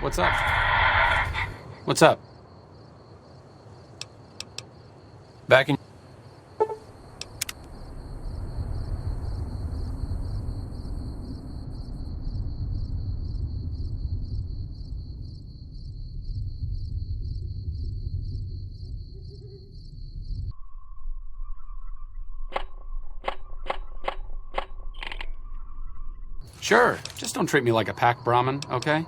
What's up? What's up? Back in... Sure, just don't treat me like a pack Brahmin, okay?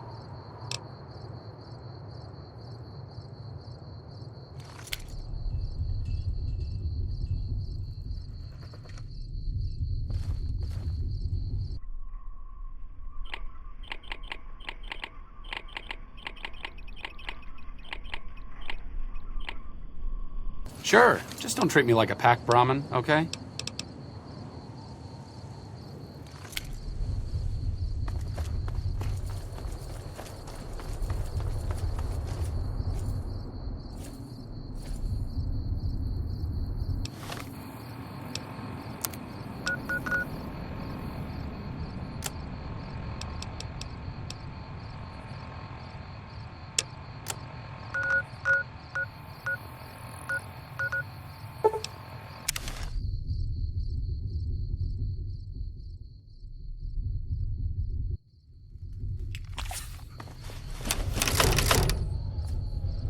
Sure, just don't treat me like a pack Brahmin, okay?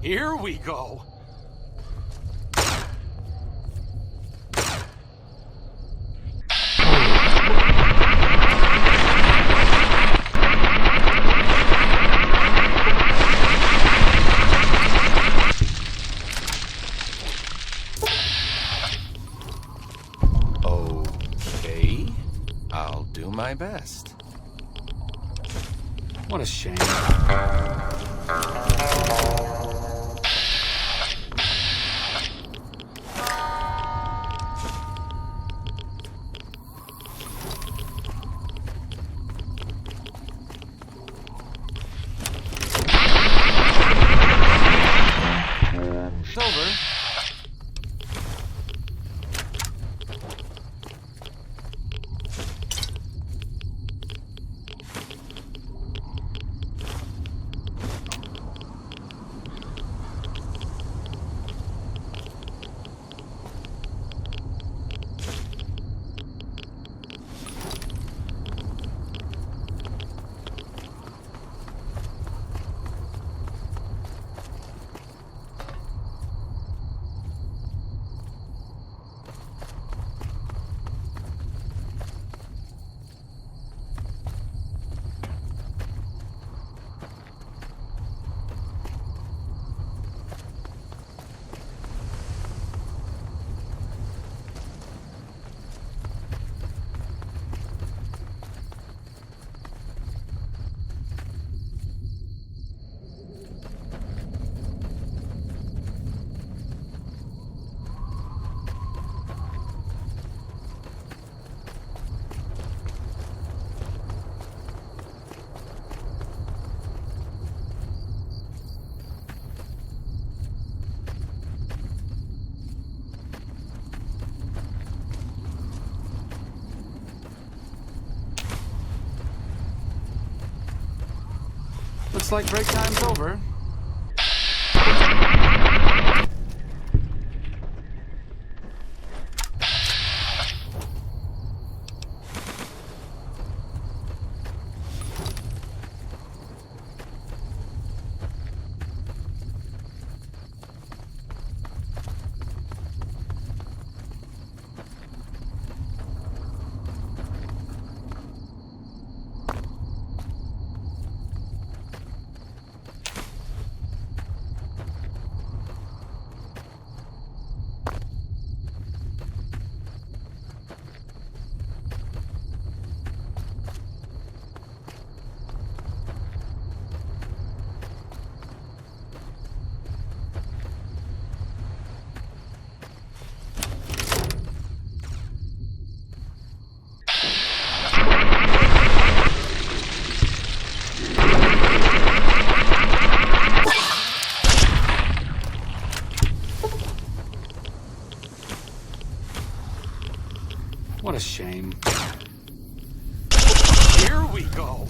Here we go. Okay, I'll do my best. What a shame. It's over. Looks like break time's over. What a shame. Here we go.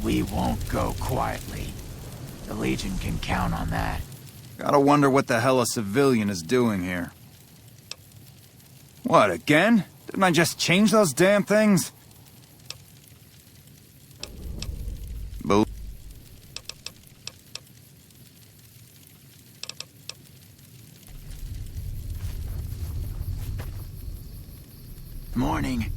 We won't go quietly. The Legion can count on that. Gotta wonder what the hell a civilian is doing here. What, again? Didn't I just change those damn things? Morning.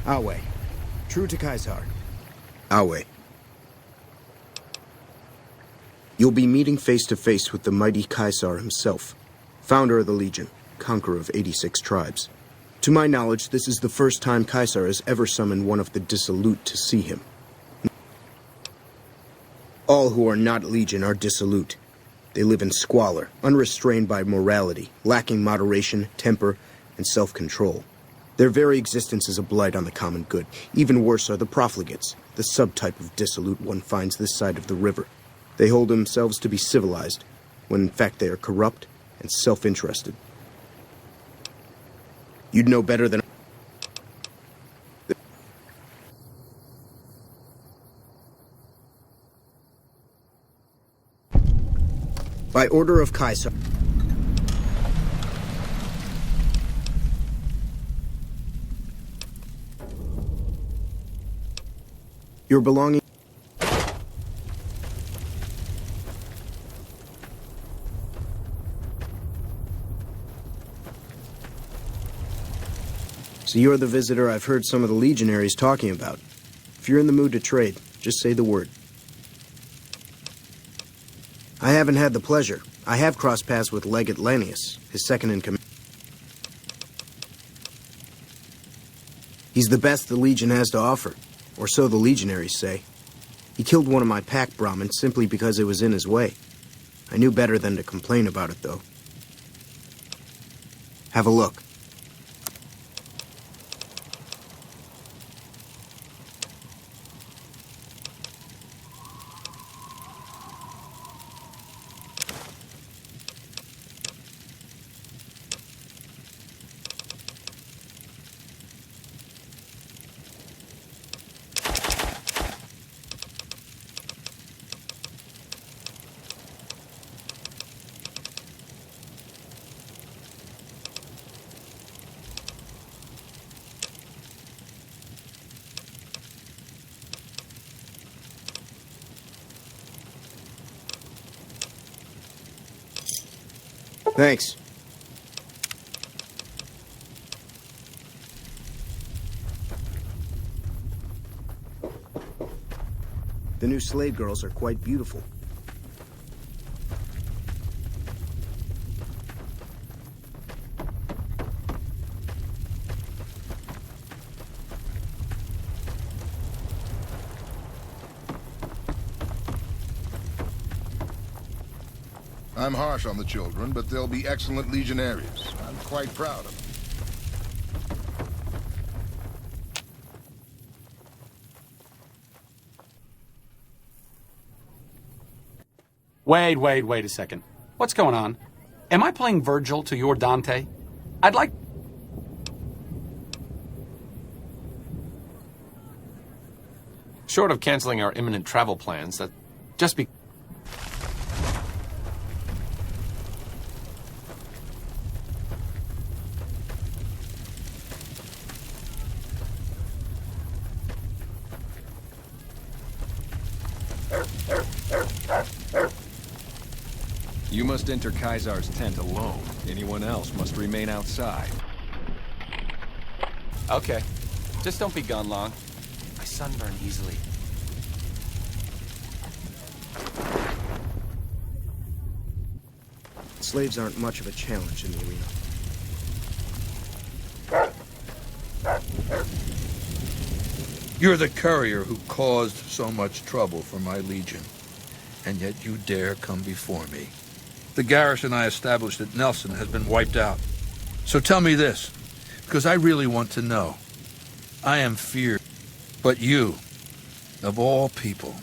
Awe. True to Caesar. Awe. You'll be meeting face to face with the mighty Caesar himself, founder of the Legion, conqueror of 86 tribes. To my knowledge, this is the first time Caesar has ever summoned one of the dissolute to see him. All who are not Legion are dissolute. They live in squalor, unrestrained by morality, lacking moderation, temper, and self-control. Their very existence is a blight on the common good. Even worse are the profligates, the subtype of dissolute one finds this side of the river. They hold themselves to be civilized, when in fact they are corrupt and self-interested. You'd know better than... By order of Caesar... Your belongings... So you're the visitor I've heard some of the legionaries talking about. If you're in the mood to trade, just say the word. I haven't had the pleasure. I have crossed paths with Legate Lanius, his second in command. He's the best the Legion has to offer, or so the legionaries say. He killed one of my pack Brahmins simply because it was in his way. I knew better than to complain about it, though. Have a look. Thanks. The new slave girls are quite beautiful. I'm harsh on the children, but they'll be excellent legionnaires. I'm quite proud of them. Wait a second. What's going on? Am I playing Virgil to your Dante? I'd like... Short of canceling our imminent travel plans, that just be... You must enter Kaisar's tent alone. Anyone else must remain outside. Okay. Just don't be gone long. I sunburn easily. Slaves aren't much of a challenge in the arena. You're the courier who caused so much trouble for my legion, and yet you dare come before me. The garrison I established at Nelson has been wiped out. So tell me this, because I really want to know. I am feared, but you, of all people,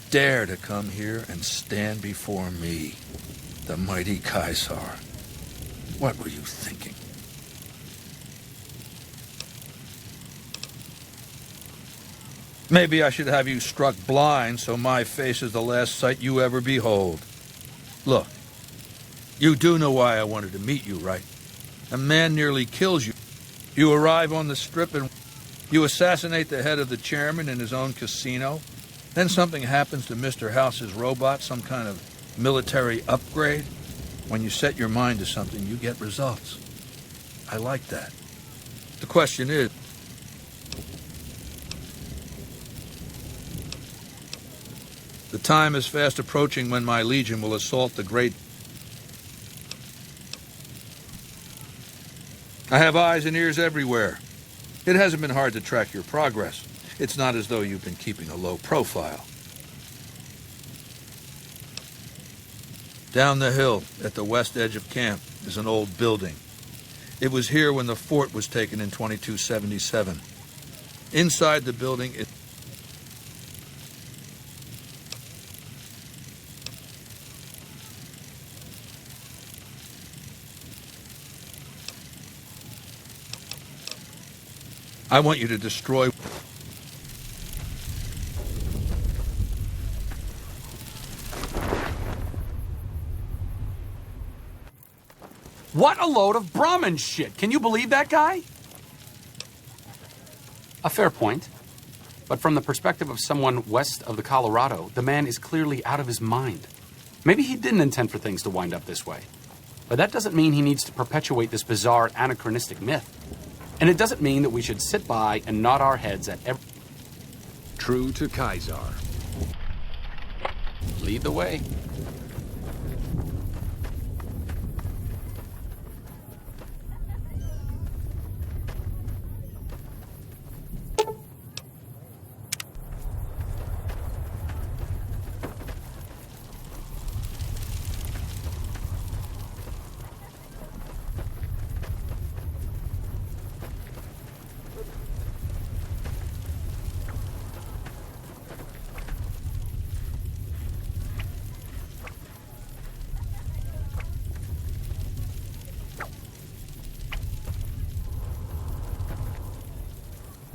dare to come here and stand before me, the mighty Caesar. What were you thinking? Maybe I should have you struck blind so my face is the last sight you ever behold. Look, you do know why I wanted to meet you, right? A man nearly kills you. You arrive on the strip and you assassinate the head of the chairman in his own casino. Then something happens to Mr. House's robot, some kind of military upgrade. When you set your mind to something, you get results. I like that. The question is, the time is fast approaching when my legion will assault the great... I have eyes and ears everywhere. It hasn't been hard to track your progress. It's not as though you've been keeping a low profile. Down the hill, at the west edge of camp, is an old building. It was here when the fort was taken in 2277. Inside the building, I want you to destroy... What a load of Brahmin shit! Can you believe that guy? A fair point. But from the perspective of someone west of the Colorado, the man is clearly out of his mind. Maybe he didn't intend for things to wind up this way. But that doesn't mean he needs to perpetuate this bizarre anachronistic myth. And it doesn't mean that we should sit by and nod our heads at every... True to Caesar. Lead the way.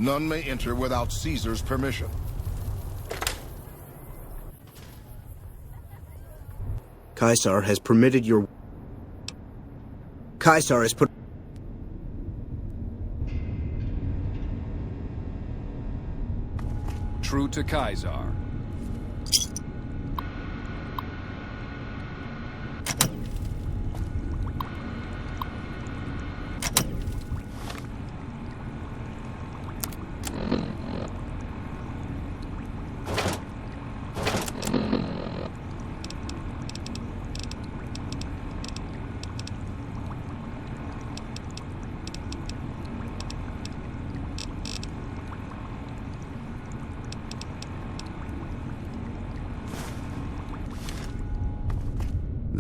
None may enter without Caesar's permission. Caesar has permitted your... Caesar has put... True to Caesar.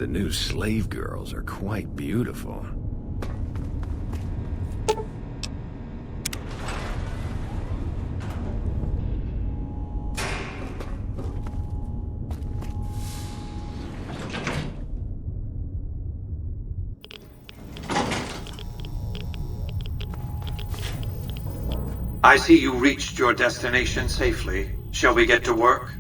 The new slave girls are quite beautiful. I see you reached your destination safely. Shall we get to work?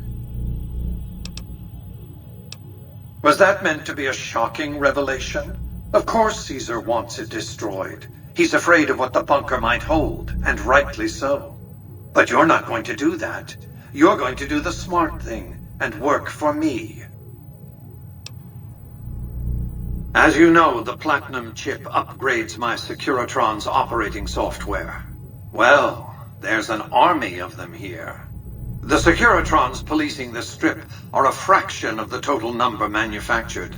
Was that meant to be a shocking revelation? Of course Caesar wants it destroyed. He's afraid of what the bunker might hold, and rightly so. But you're not going to do that. You're going to do the smart thing, and work for me. As you know, the Platinum chip upgrades my Securitron's operating software. Well, there's an army of them here. The Securitrons policing the strip are a fraction of the total number manufactured.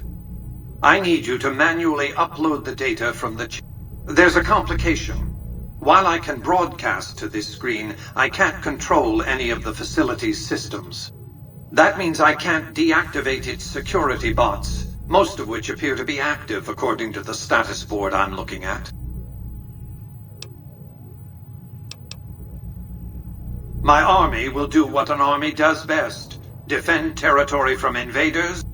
I need you to manually upload the data from the chip. There's a complication. While I can broadcast to this screen, I can't control any of the facility's systems. That means I can't deactivate its security bots, most of which appear to be active according to the status board I'm looking at. My army will do what an army does best: defend territory from invaders.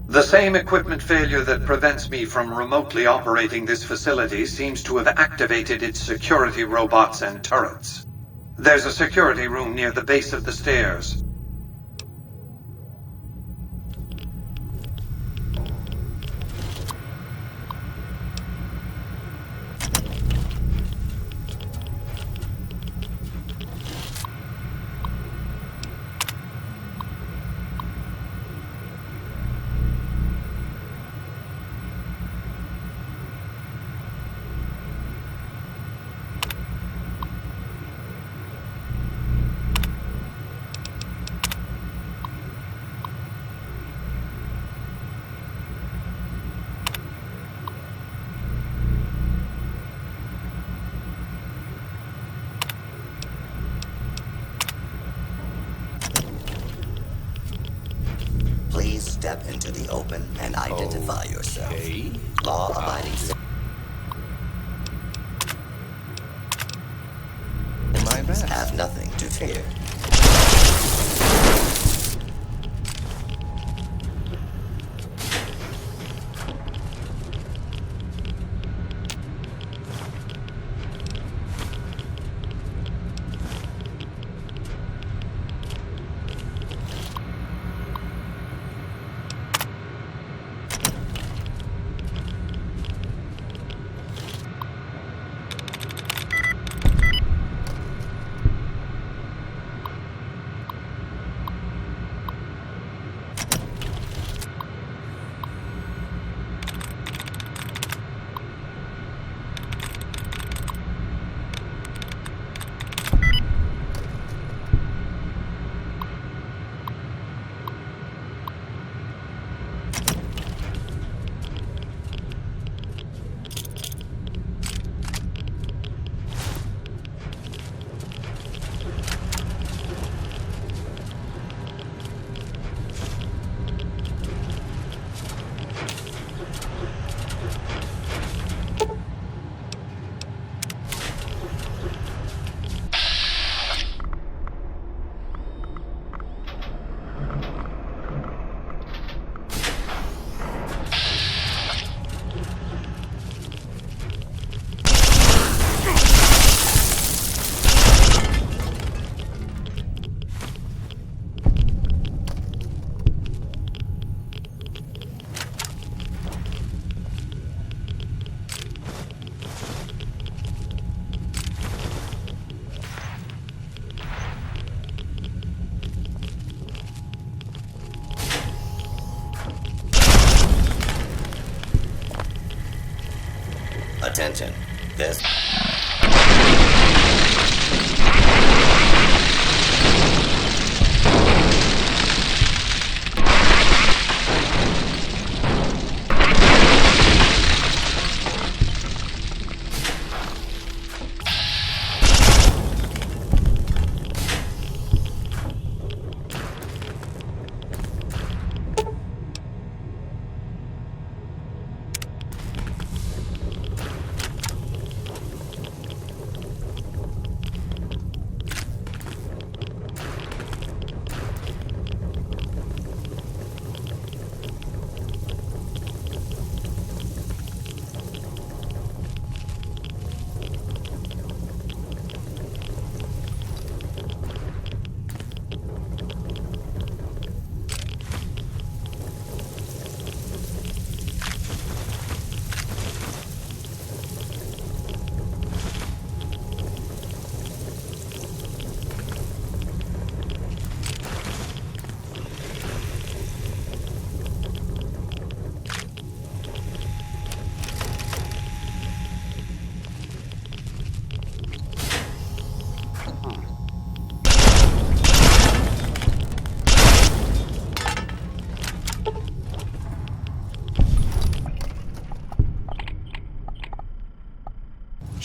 The same equipment failure that prevents me from remotely operating this facility seems to have activated its security robots and turrets. There's a security room near the base of the stairs. Please step into the open and identify yourself. Law-abiding citizen. Have nothing to fear. Attention. This...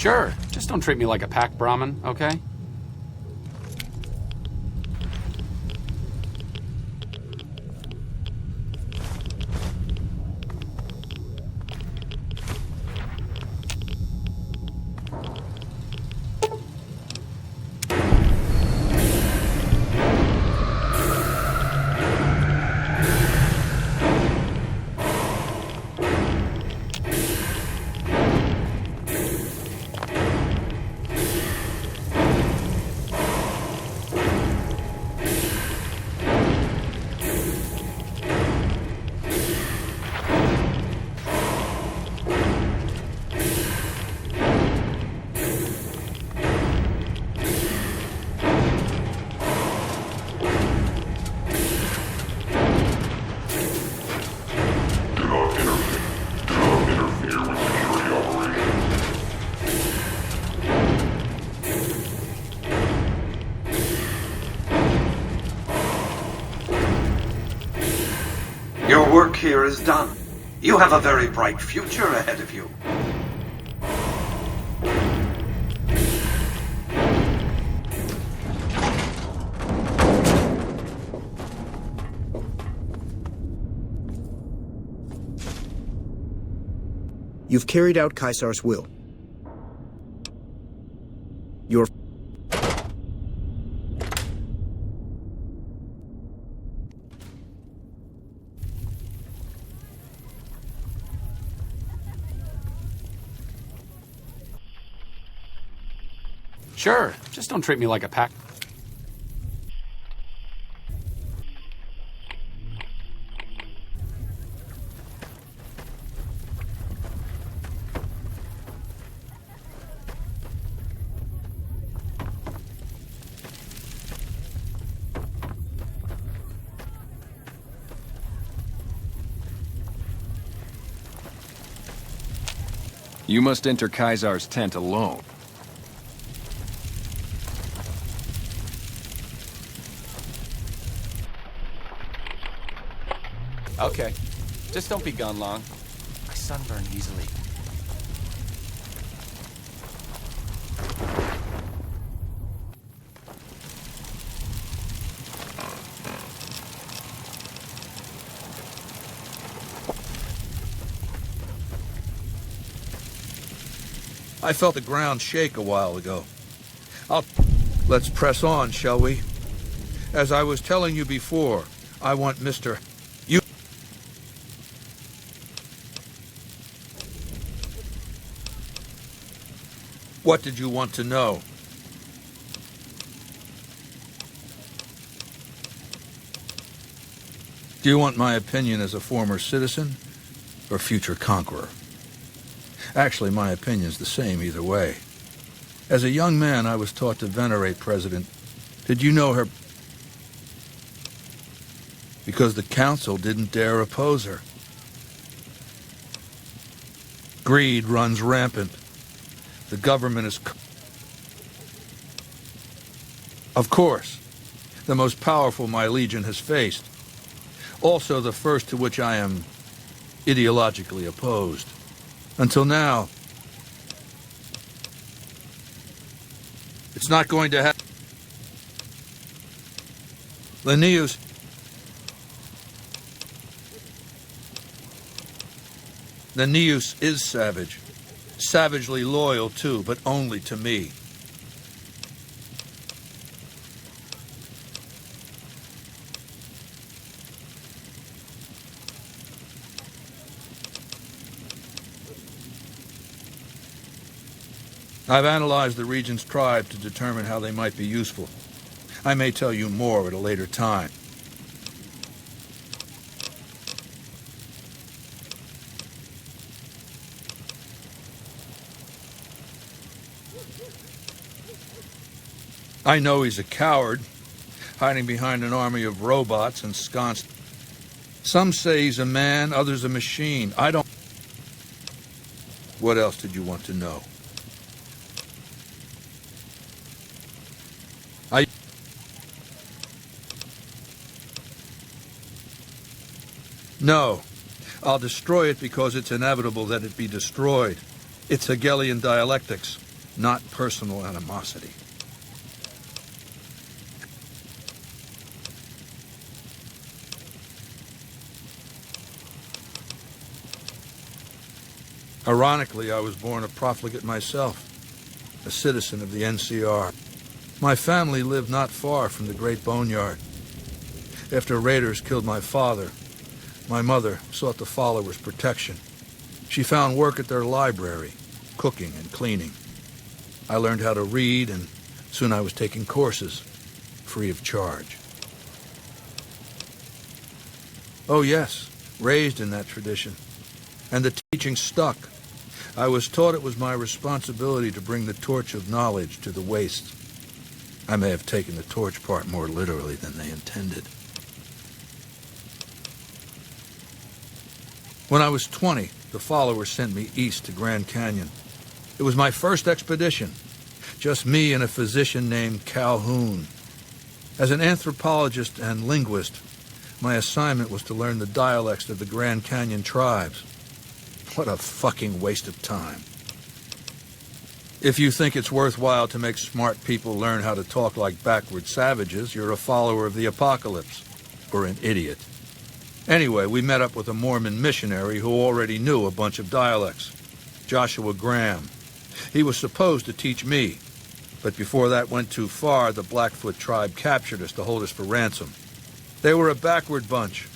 Sure, just don't treat me like a pack Brahmin, okay? Your work here is done. You have a very bright future ahead of you. You've carried out Caesar's will. Your Sure, just don't treat me like a pack. You must enter Caesar's tent alone. Okay. Just don't be gone long. I sunburn easily. I felt the ground shake a while ago. Let's press on, shall we? As I was telling you before, I want Mr. You... What did you want to know? Do you want my opinion as a former citizen or future conqueror? Actually, my opinion's the same either way. As a young man, I was taught to venerate President. Did you know her? Because the council didn't dare oppose her. Greed runs rampant. The government is... Of course, the most powerful my legion has faced. Also the first to which I am ideologically opposed. Until now, it's not going to happen. Linnaeus is savage. Savagely loyal, too, but only to me. I've analyzed the region's tribe to determine how they might be useful. I may tell you more at a later time. I know he's a coward, hiding behind an army of robots ensconced. Some say he's a man, others a machine. I don't... What else did you want to know? No. I'll destroy it because it's inevitable that it be destroyed. It's Hegelian dialectics. not personal animosity. Ironically, I was born a profligate myself, a citizen of the NCR. My family lived not far from the Great Boneyard. After raiders killed my father, my mother sought the followers' protection. She found work at their library, cooking and cleaning. I learned how to read, and soon I was taking courses, free of charge. Oh yes, raised in that tradition. And the teaching stuck. I was taught it was my responsibility to bring the torch of knowledge to the waste. I may have taken the torch part more literally than they intended. When I was 20, the followers sent me east to Grand Canyon. It was my first expedition, just me and a physician named Calhoun. As an anthropologist and linguist, my assignment was to learn the dialects of the Grand Canyon tribes. What a fucking waste of time. If you think it's worthwhile to make smart people learn how to talk like backward savages, you're a follower of the apocalypse, or an idiot. Anyway, we met up with a Mormon missionary who already knew a bunch of dialects, Joshua Graham. He was supposed to teach me, but before that went too far, the Blackfoot tribe captured us to hold us for ransom. They were a backward bunch,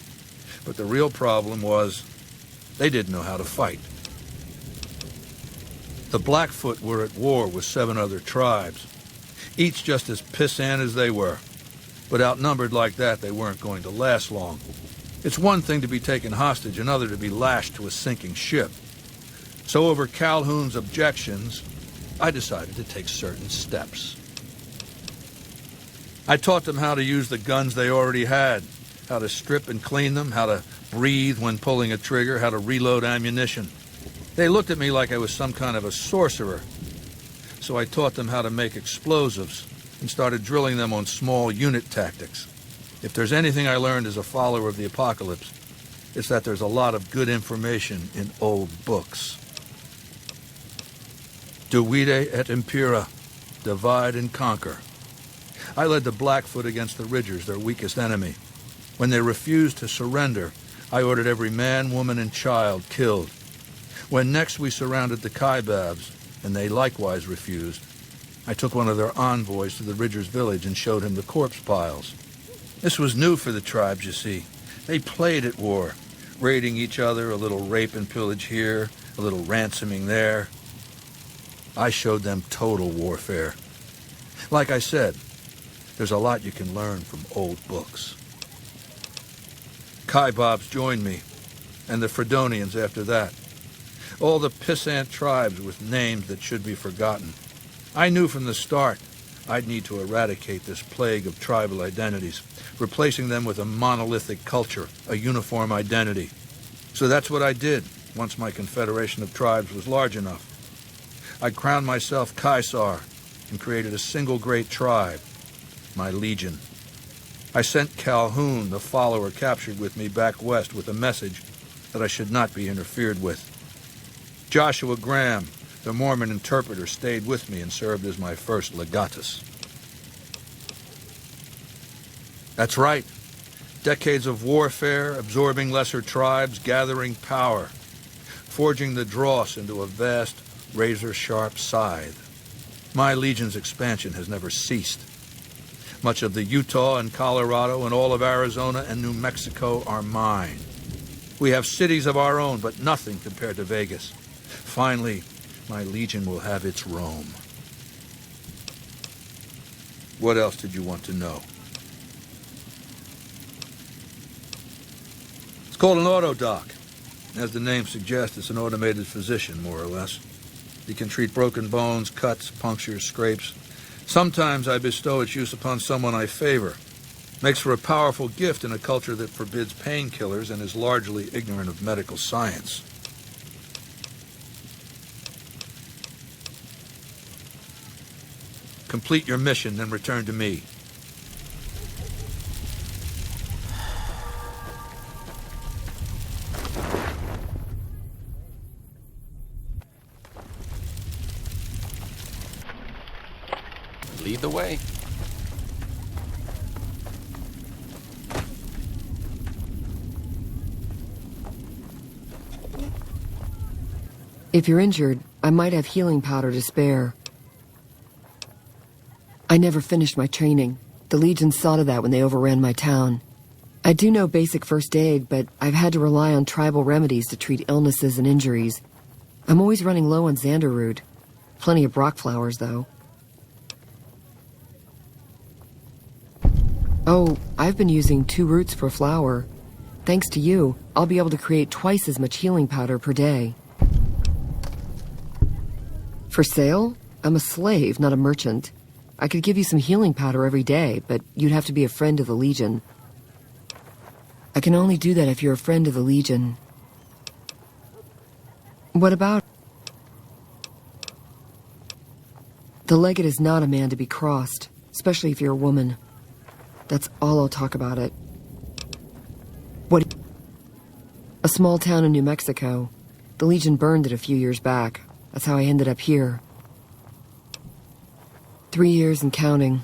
but the real problem was they didn't know how to fight. The Blackfoot were at war with 7 other tribes, each just as pissant as they were. But outnumbered like that, they weren't going to last long. It's one thing to be taken hostage, another to be lashed to a sinking ship. So over Calhoun's objections, I decided to take certain steps. I taught them how to use the guns they already had, how to strip and clean them, how to breathe when pulling a trigger, how to reload ammunition. They looked at me like I was some kind of a sorcerer. So I taught them how to make explosives and started drilling them on small unit tactics. If there's anything I learned as a follower of the apocalypse, it's that there's a lot of good information in old books. Divide et impera, divide and conquer. I led the Blackfoot against the Ridgers, their weakest enemy. When they refused to surrender, I ordered every man, woman, and child killed. When next we surrounded the Kaibabs, and they likewise refused, I took one of their envoys to the Ridgers' village and showed him the corpse piles. This was new for the tribes, you see. They played at war, raiding each other, a little rape and pillage here, a little ransoming there. I showed them total warfare. Like I said, there's a lot you can learn from old books. Kaibabs joined me, and the Fredonians after that. All the pissant tribes with names that should be forgotten. I knew from the start I'd need to eradicate this plague of tribal identities, replacing them with a monolithic culture, a uniform identity. So that's what I did once my confederation of tribes was large enough. I crowned myself Caesar and created a single great tribe, my legion. I sent Calhoun, the follower captured with me, back west with a message that I should not be interfered with. Joshua Graham, the Mormon interpreter, stayed with me and served as my first legatus. That's right. Decades of warfare, absorbing lesser tribes, gathering power, forging the dross into a vast, razor-sharp scythe. My legion's expansion has never ceased. Much of the Utah and Colorado and all of Arizona and New Mexico are mine. We have cities of our own, but nothing compared to Vegas. Finally, my legion will have its Rome. What else did you want to know? It's called an autodoc. As the name suggests, it's an automated physician, more or less. He can treat broken bones, cuts, punctures, scrapes. Sometimes I bestow its use upon someone I favor. Makes for a powerful gift in a culture that forbids painkillers and is largely ignorant of medical science. Complete your mission, then return to me. Lead the way. If you're injured, I might have healing powder to spare. I never finished my training. The Legion saw to that when they overran my town. I do know basic first aid, but I've had to rely on tribal remedies to treat illnesses and injuries. I'm always running low on Xander root. Plenty of Brock flowers, though. Oh, I've been using 2 roots per flower. Thanks to you, I'll be able to create twice as much healing powder per day. For sale? I'm a slave, not a merchant. I could give you some healing powder every day, but you'd have to be a friend of the Legion. I can only do that if you're a friend of the Legion. What about... The Legate is not a man to be crossed, especially if you're a woman. That's all I'll talk about it. What... A small town in New Mexico. The Legion burned it a few years back. That's how I ended up here. 3 years and counting.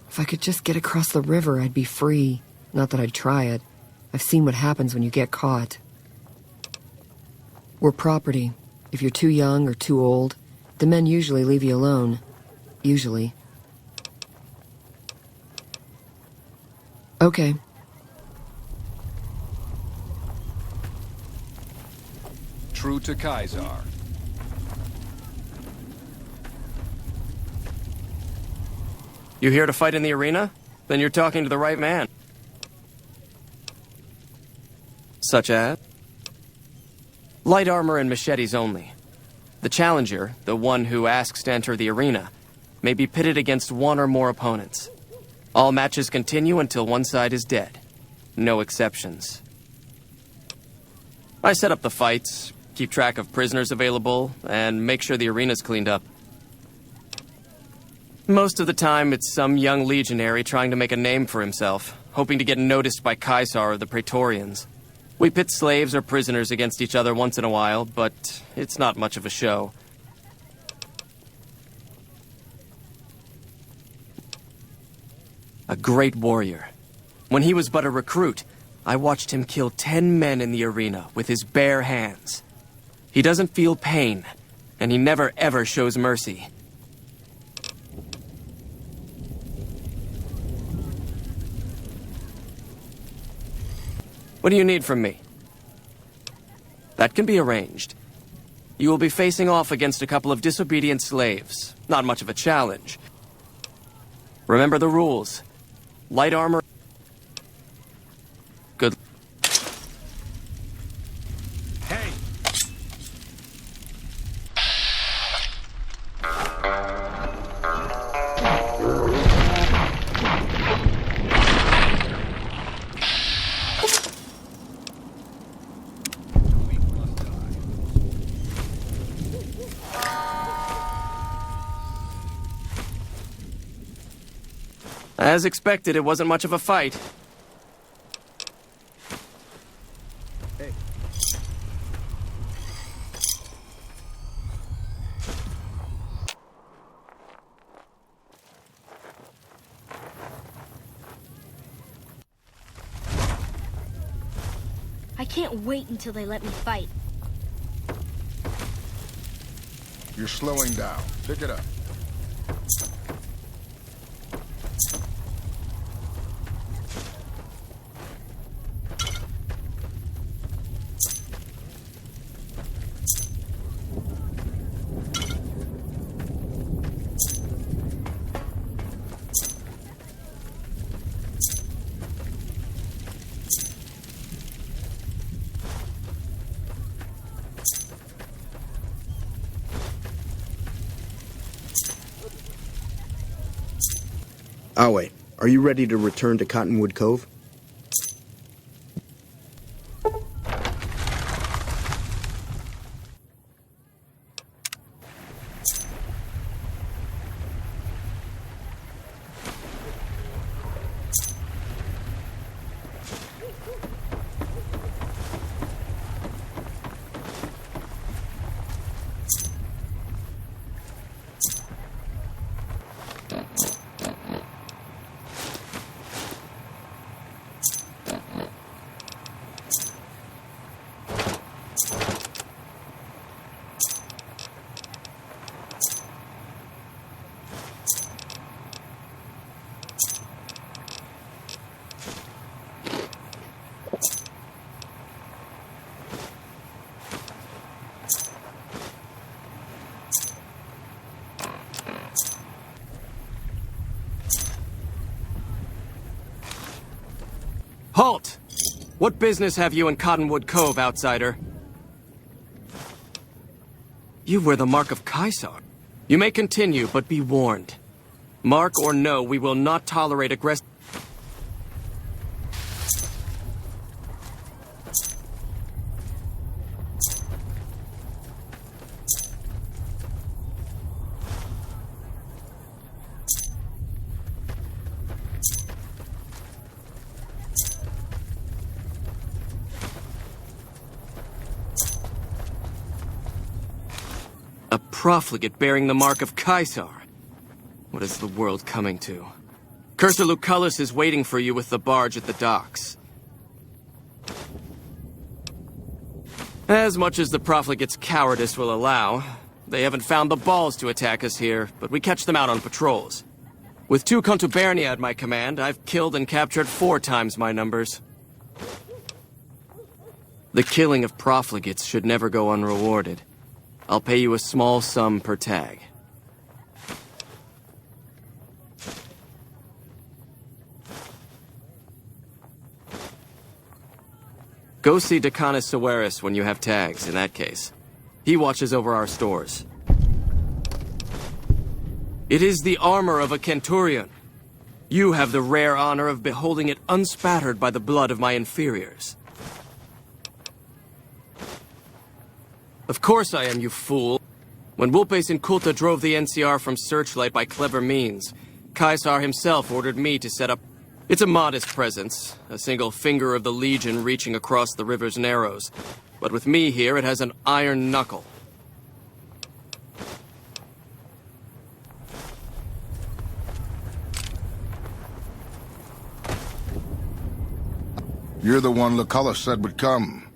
If I could just get across the river, I'd be free. Not that I'd try it. I've seen what happens when you get caught. We're property. If you're too young or too old, the men usually leave you alone. Usually. Okay. True to Kaisar. You here to fight in the arena? Then you're talking to the right man. Such as? Light armor and machetes only. The challenger, the one who asks to enter the arena, may be pitted against one or more opponents. All matches continue until one side is dead. No exceptions. I set up the fights, keep track of prisoners available, and make sure the arena's cleaned up. Most of the time, it's some young legionary trying to make a name for himself, hoping to get noticed by Kaisar or the Praetorians. We pit slaves or prisoners against each other once in a while, but it's not much of a show. A great warrior. When he was but a recruit, I watched him kill 10 men in the arena with his bare hands. He doesn't feel pain, and he never ever shows mercy. What do you need from me? That can be arranged. You will be facing off against a couple of disobedient slaves. Not much of a challenge. Remember the rules. Light armor... Good... Hey! As expected, it wasn't much of a fight. Hey. I can't wait until they let me fight. You're slowing down. Pick it up. Awe, are you ready to return to Cottonwood Cove? Halt! What business have you in Cottonwood Cove, outsider? You wear the mark of Caesar. You may continue, but be warned. Mark or no, we will not tolerate aggressive... A profligate bearing the mark of Caesar. What is the world coming to? Cursor Lucullus is waiting for you with the barge at the docks. As much as the profligate's cowardice will allow, they haven't found the balls to attack us here, but we catch them out on patrols. With 2 contubernia at my command, I've killed and captured 4 times my numbers. The killing of profligates should never go unrewarded. I'll pay you a small sum per tag. Go see Decanus Severus when you have tags, in that case. He watches over our stores. It is the armor of a centurion. You have the rare honor of beholding it unspattered by the blood of my inferiors. Of course I am, you fool. When Vulpes Inculta drove the NCR from Searchlight by clever means, Caesar himself ordered me to set up... It's a modest presence, a single finger of the Legion reaching across the river's narrows. But with me here, it has an iron knuckle. You're the one Lucullus said would come.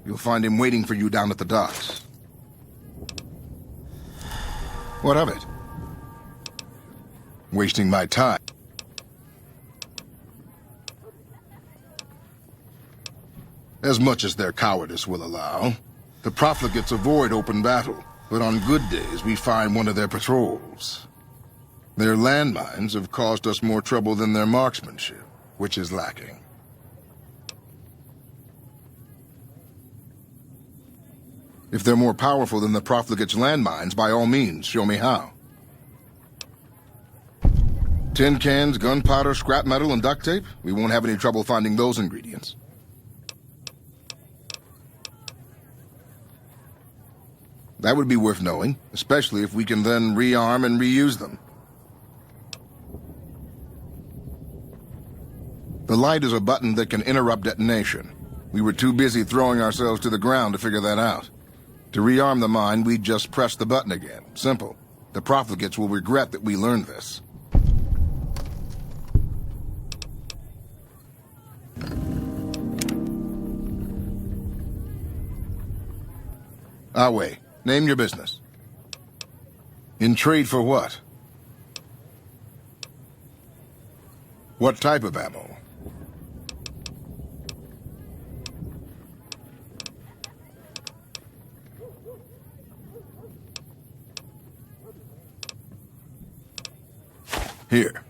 You'll find him waiting for you down at the docks. What of it? Wasting my time. As much as their cowardice will allow. The profligates avoid open battle, but on good days we find one of their patrols. Their landmines have caused us more trouble than their marksmanship, which is lacking. If they're more powerful than the profligates' landmines, by all means, show me how. Tin cans, gunpowder, scrap metal, and duct tape? We won't have any trouble finding those ingredients. That would be worth knowing, especially if we can then rearm and reuse them. The light is a button that can interrupt detonation. We were too busy throwing ourselves to the ground to figure that out. To rearm the mine, we just press the button again. Simple. The profligates will regret that we learned this. Awe, name your business. In trade for what? What type of ammo? Here.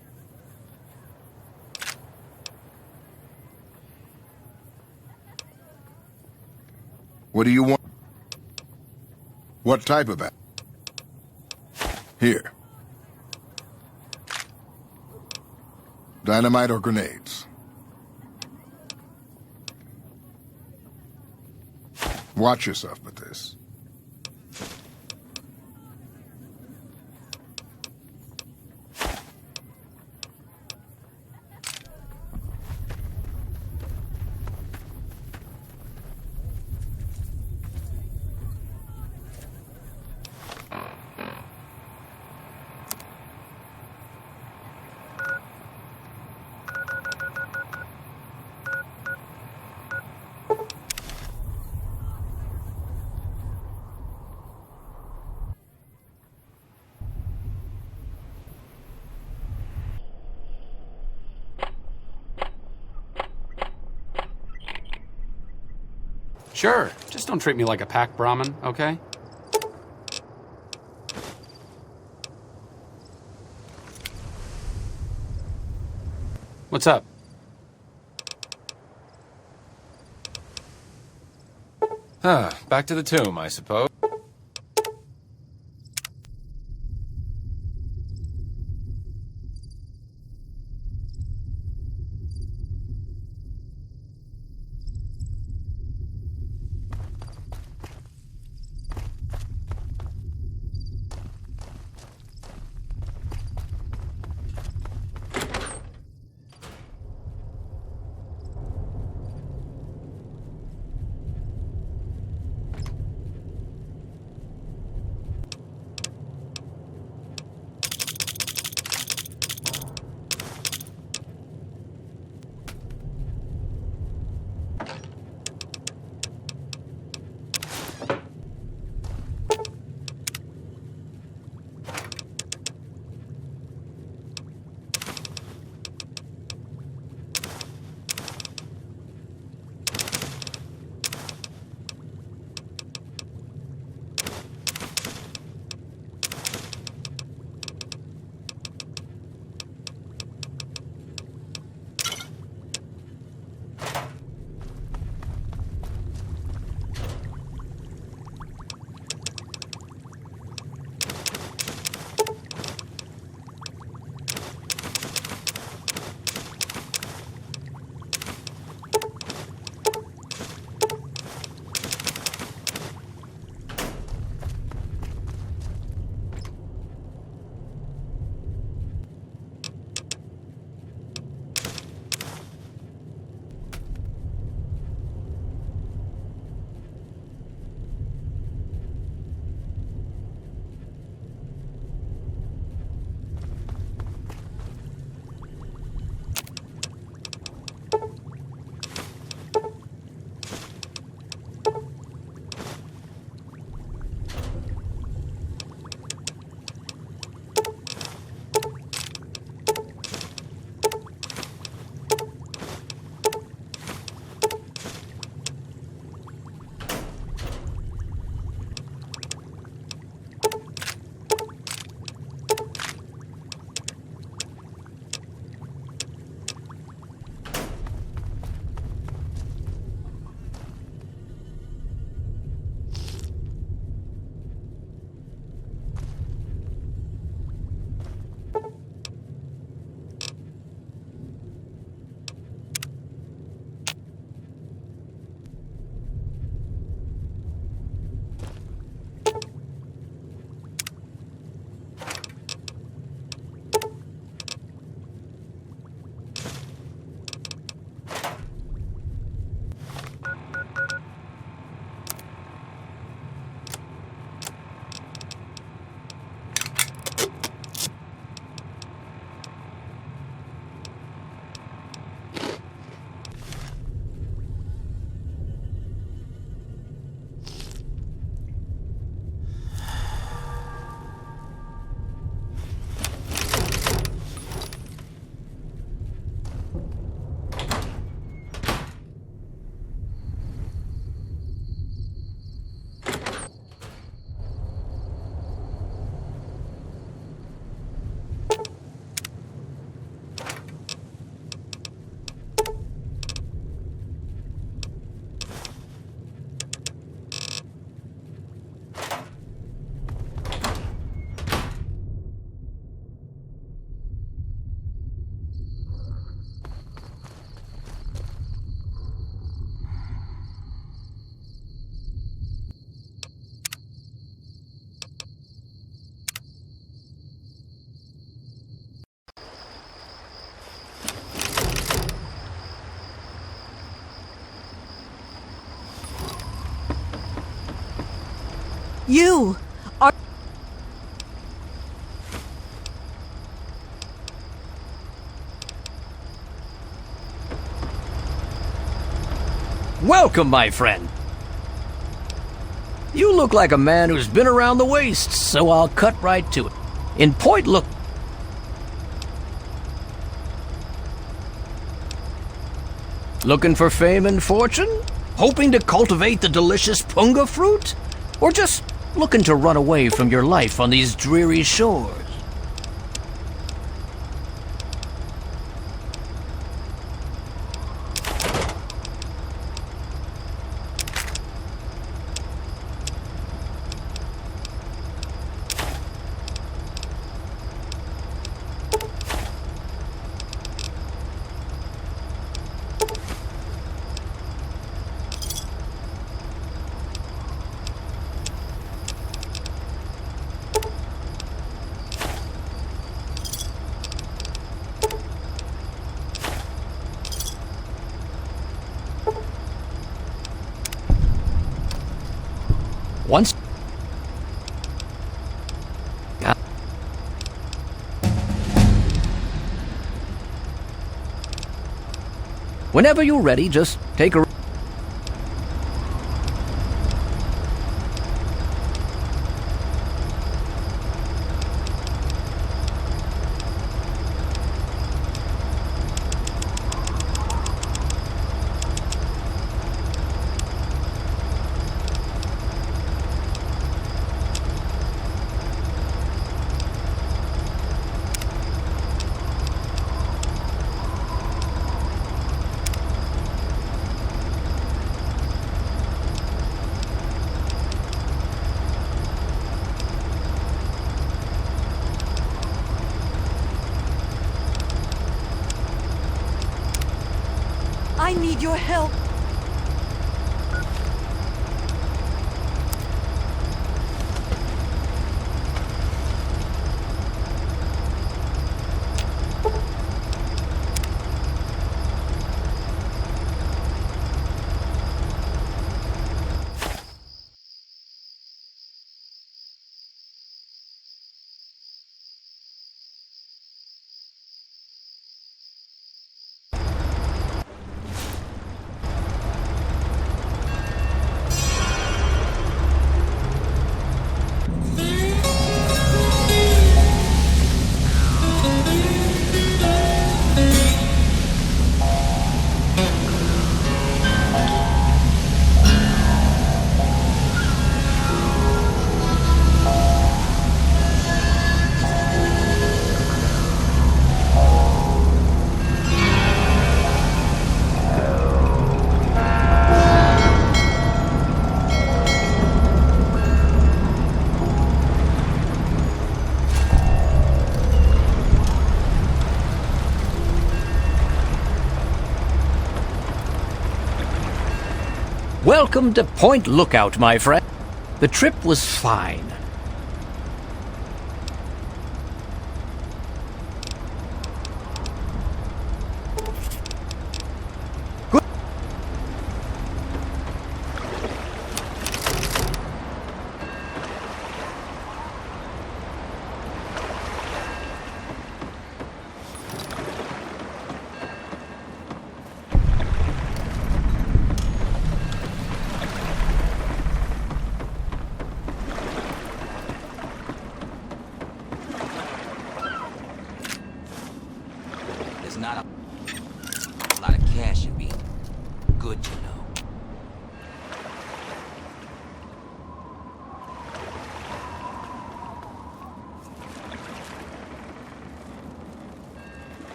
What do you want? What type of ammo? Here. Dynamite or grenades? Watch yourself with this. Sure, just don't treat me like a pack Brahmin, okay? What's up? Back to the tomb, I suppose. You are... Welcome, my friend. You look like a man who's been around the waste, so I'll cut right to it. In point, look... Looking for fame and fortune? Hoping to cultivate the delicious punga fruit? Or just looking to run away from your life on these dreary shores? Once... Whenever you're ready, just take a... I need your help. Welcome to Point Lookout, my friend. The trip was fine.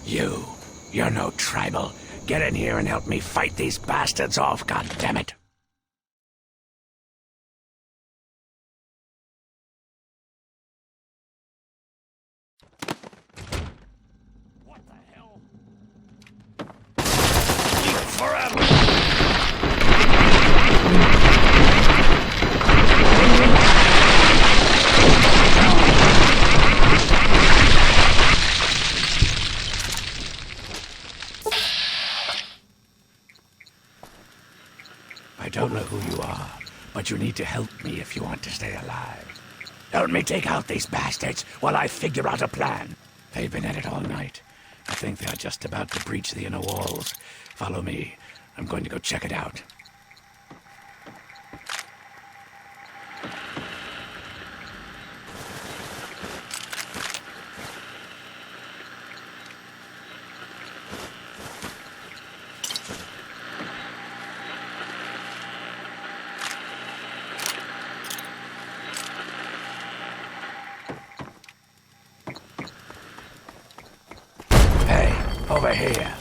You're no tribal. Get in here and help me fight these bastards off, goddammit. What the hell? Forever! I don't know who you are, but you need to help me if you want to stay alive. Help me take out these bastards while I figure out a plan. They've been at it all night. I think they're just about to breach the inner walls. Follow me. I'm going to go check it out. Over here.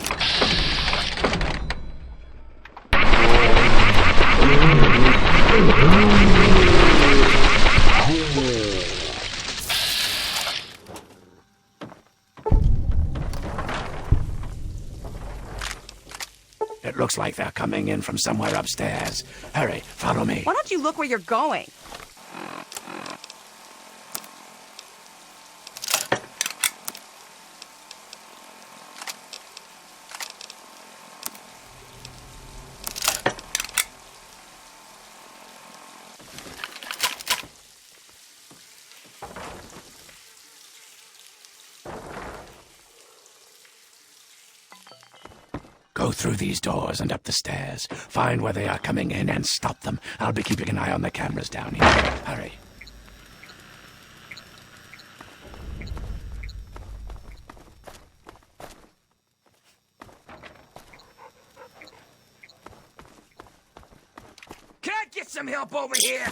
It looks like they're coming in from somewhere upstairs. Hurry, follow me. Why don't you look where you're going? Go through these doors and up the stairs. Find where they are coming in and stop them. I'll be keeping an eye on the cameras down here. Hurry. Can I get some help over here?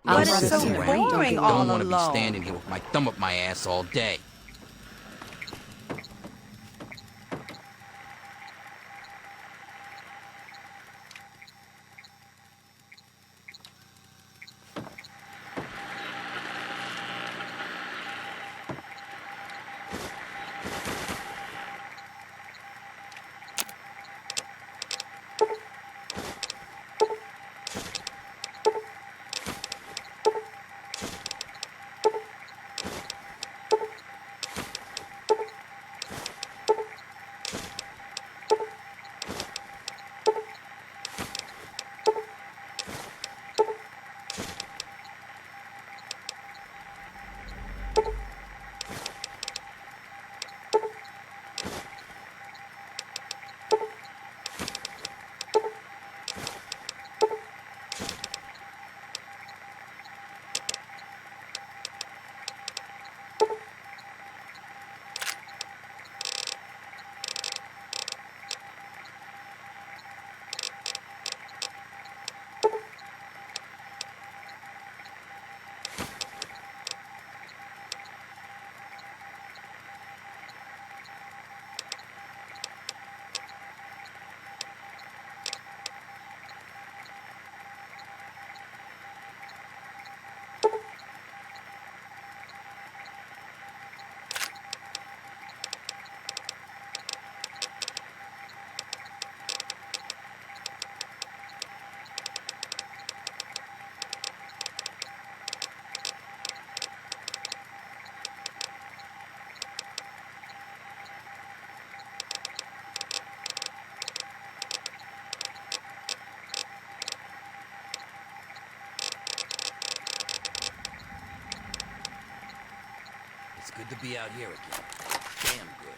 But it's so boring all Don't want to be alone. standing here with my thumb up my ass all day. It's good to be out here again. Damn good.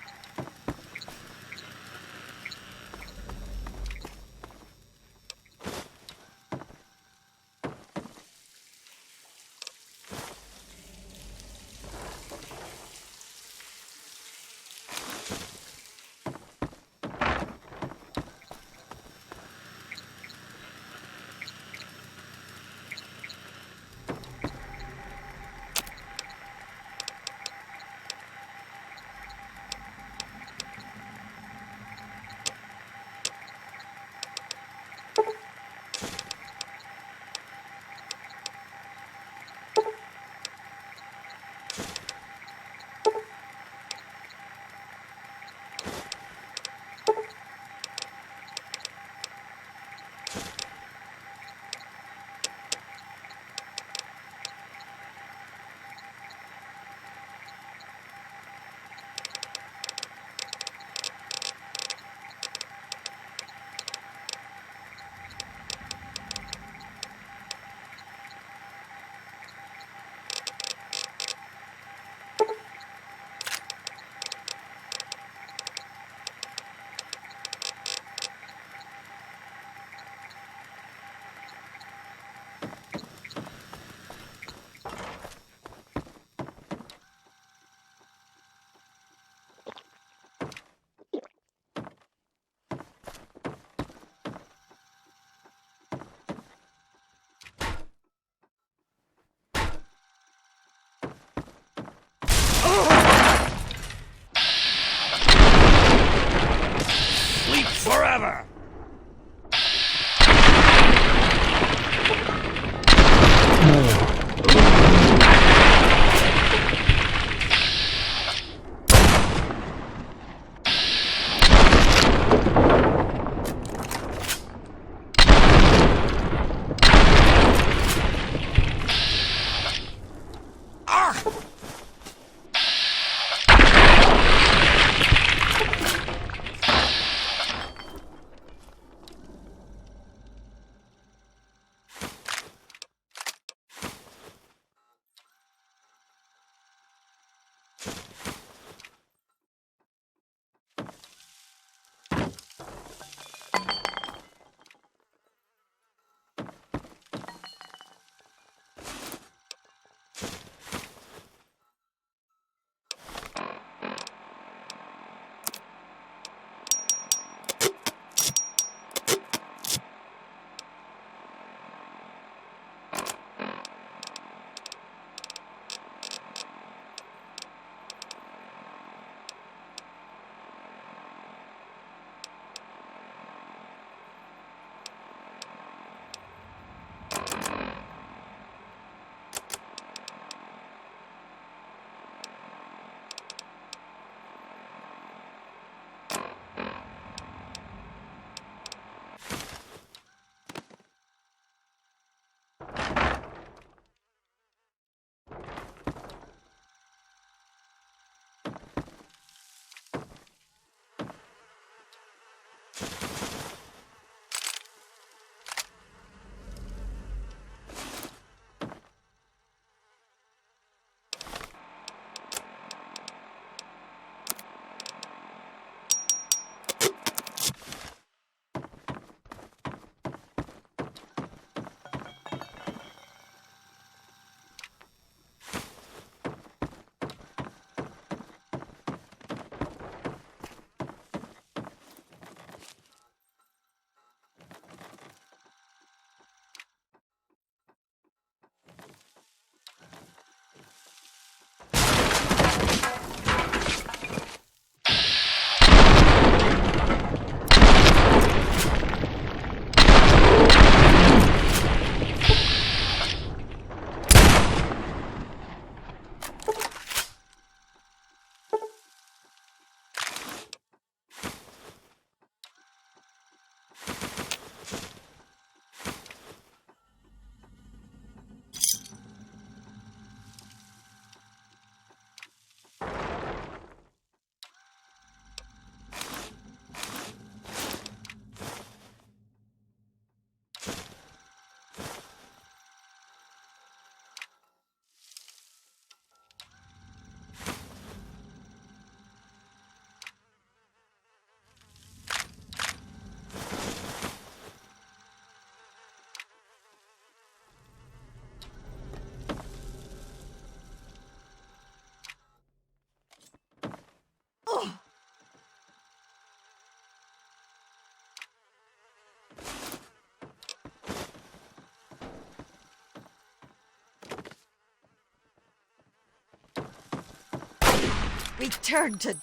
Return to...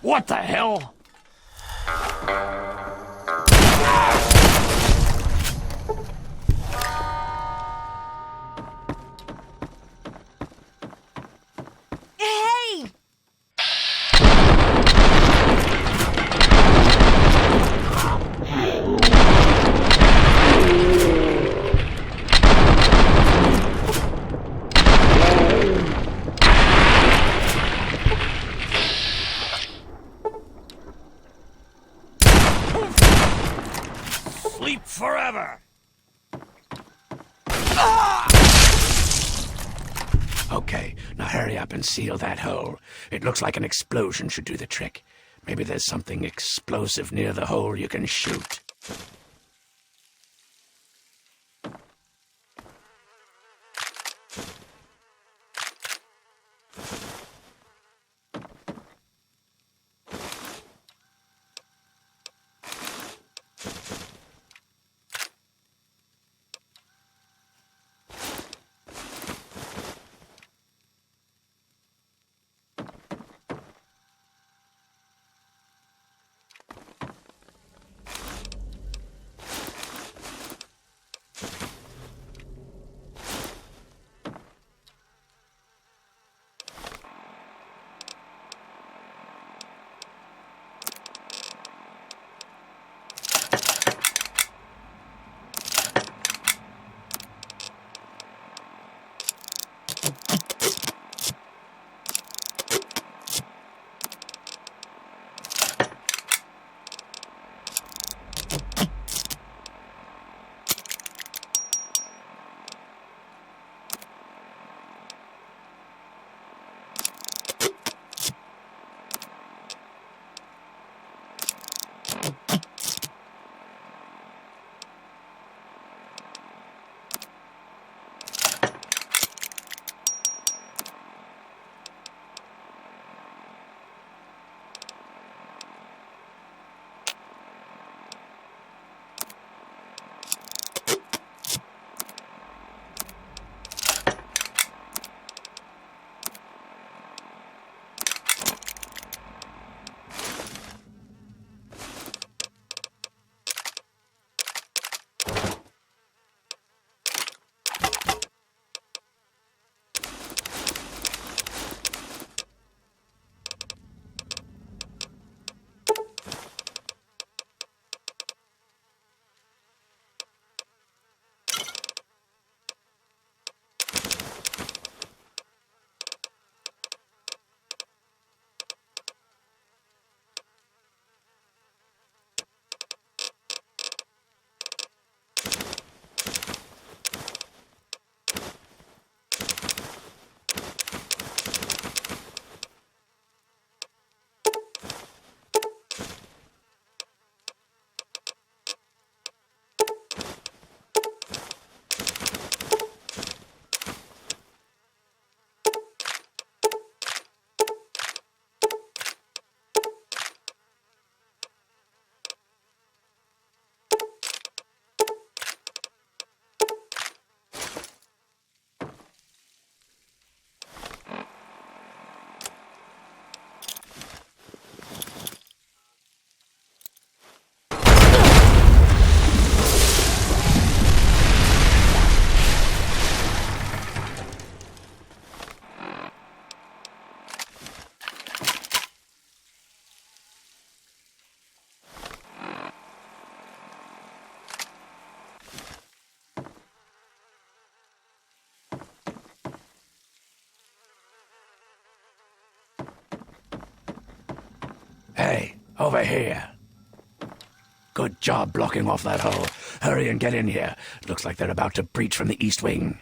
What the hell? Hey! Sleep forever! Okay, now hurry up and seal that hole. It looks like an explosion should do the trick. Maybe there's something explosive near the hole you can shoot. Hey, over here. Good job blocking off that hole. Hurry and get in here. Looks like they're about to breach from the east wing.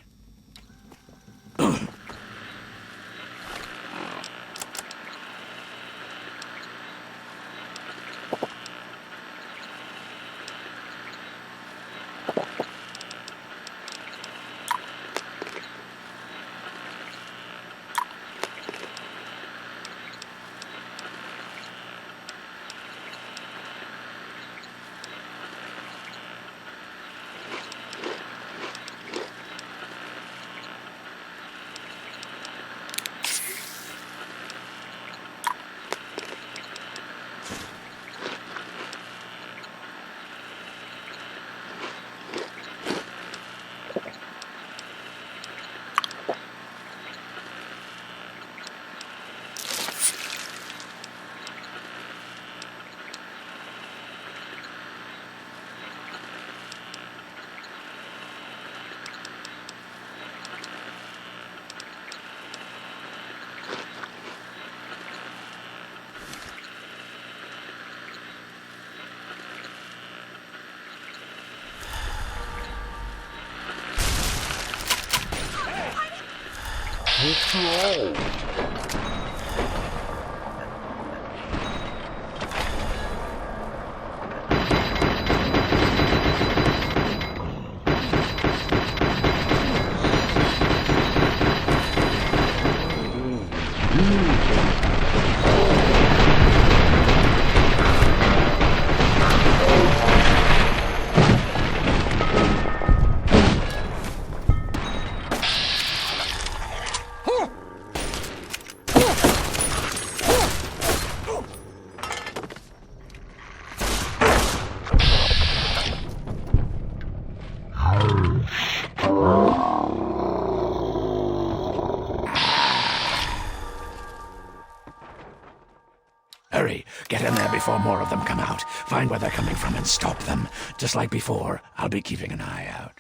Hurry, get in there before more of them come out. Find where they're coming from and stop them. Just like before, I'll be keeping an eye out.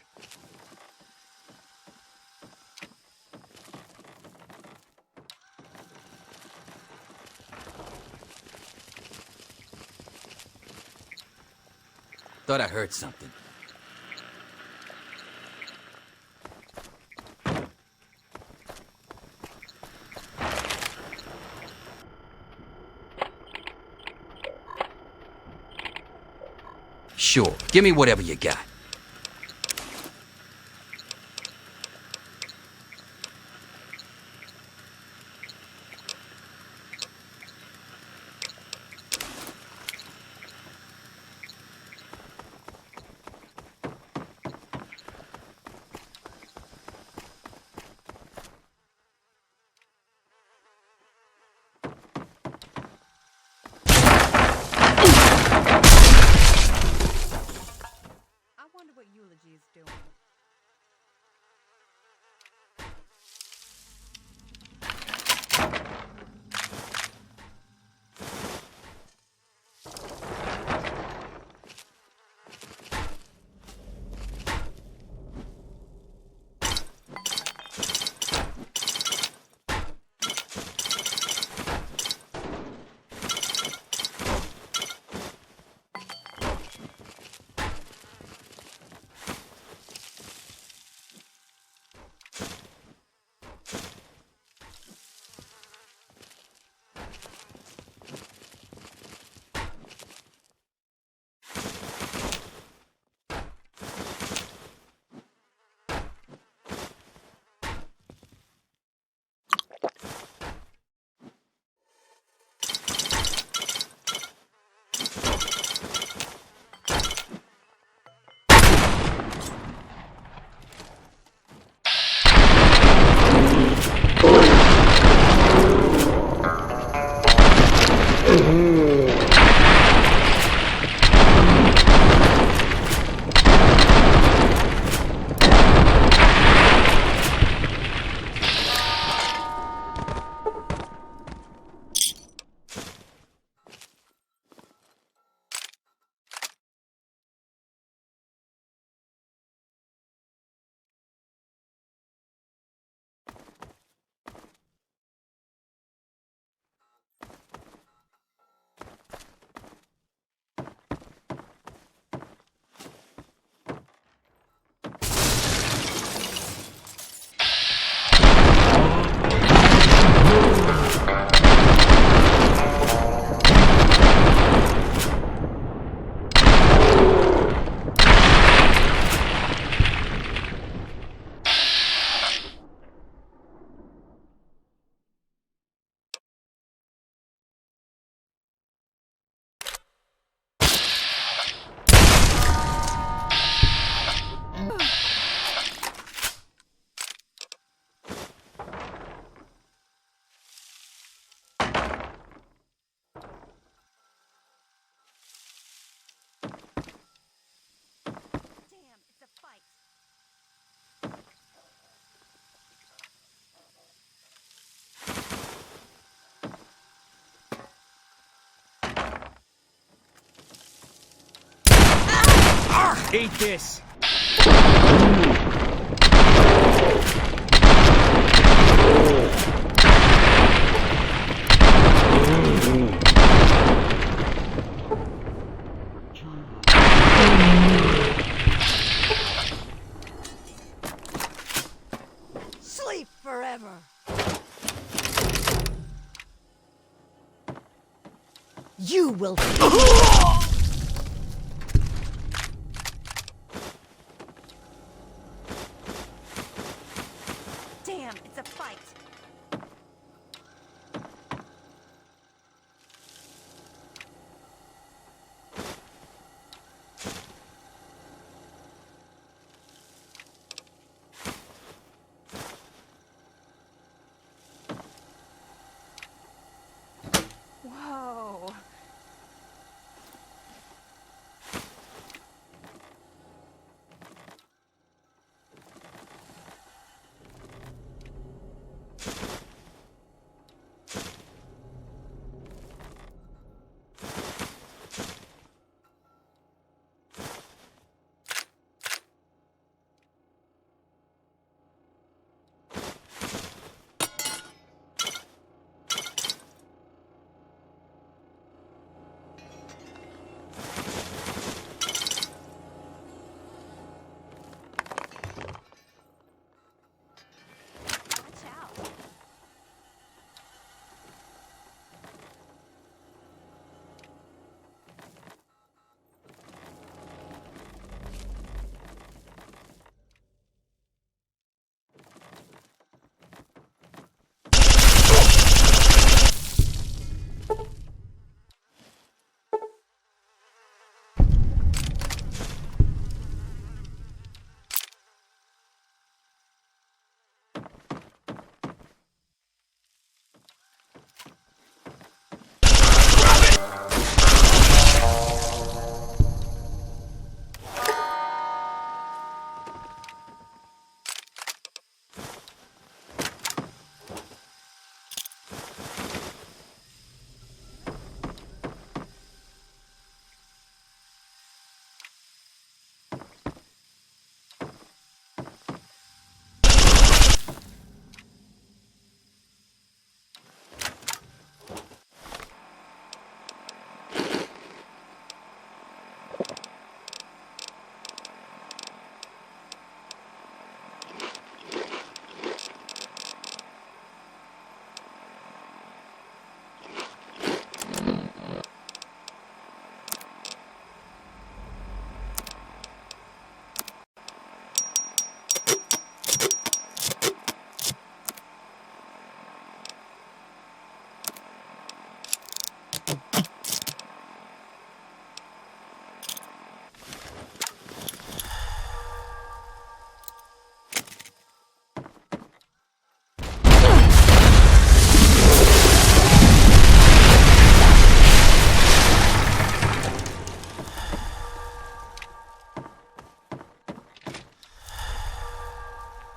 Thought I heard something. Sure, give me whatever you got. Eat this. Sleep forever. You will. Damn, it's a fight. Whoa.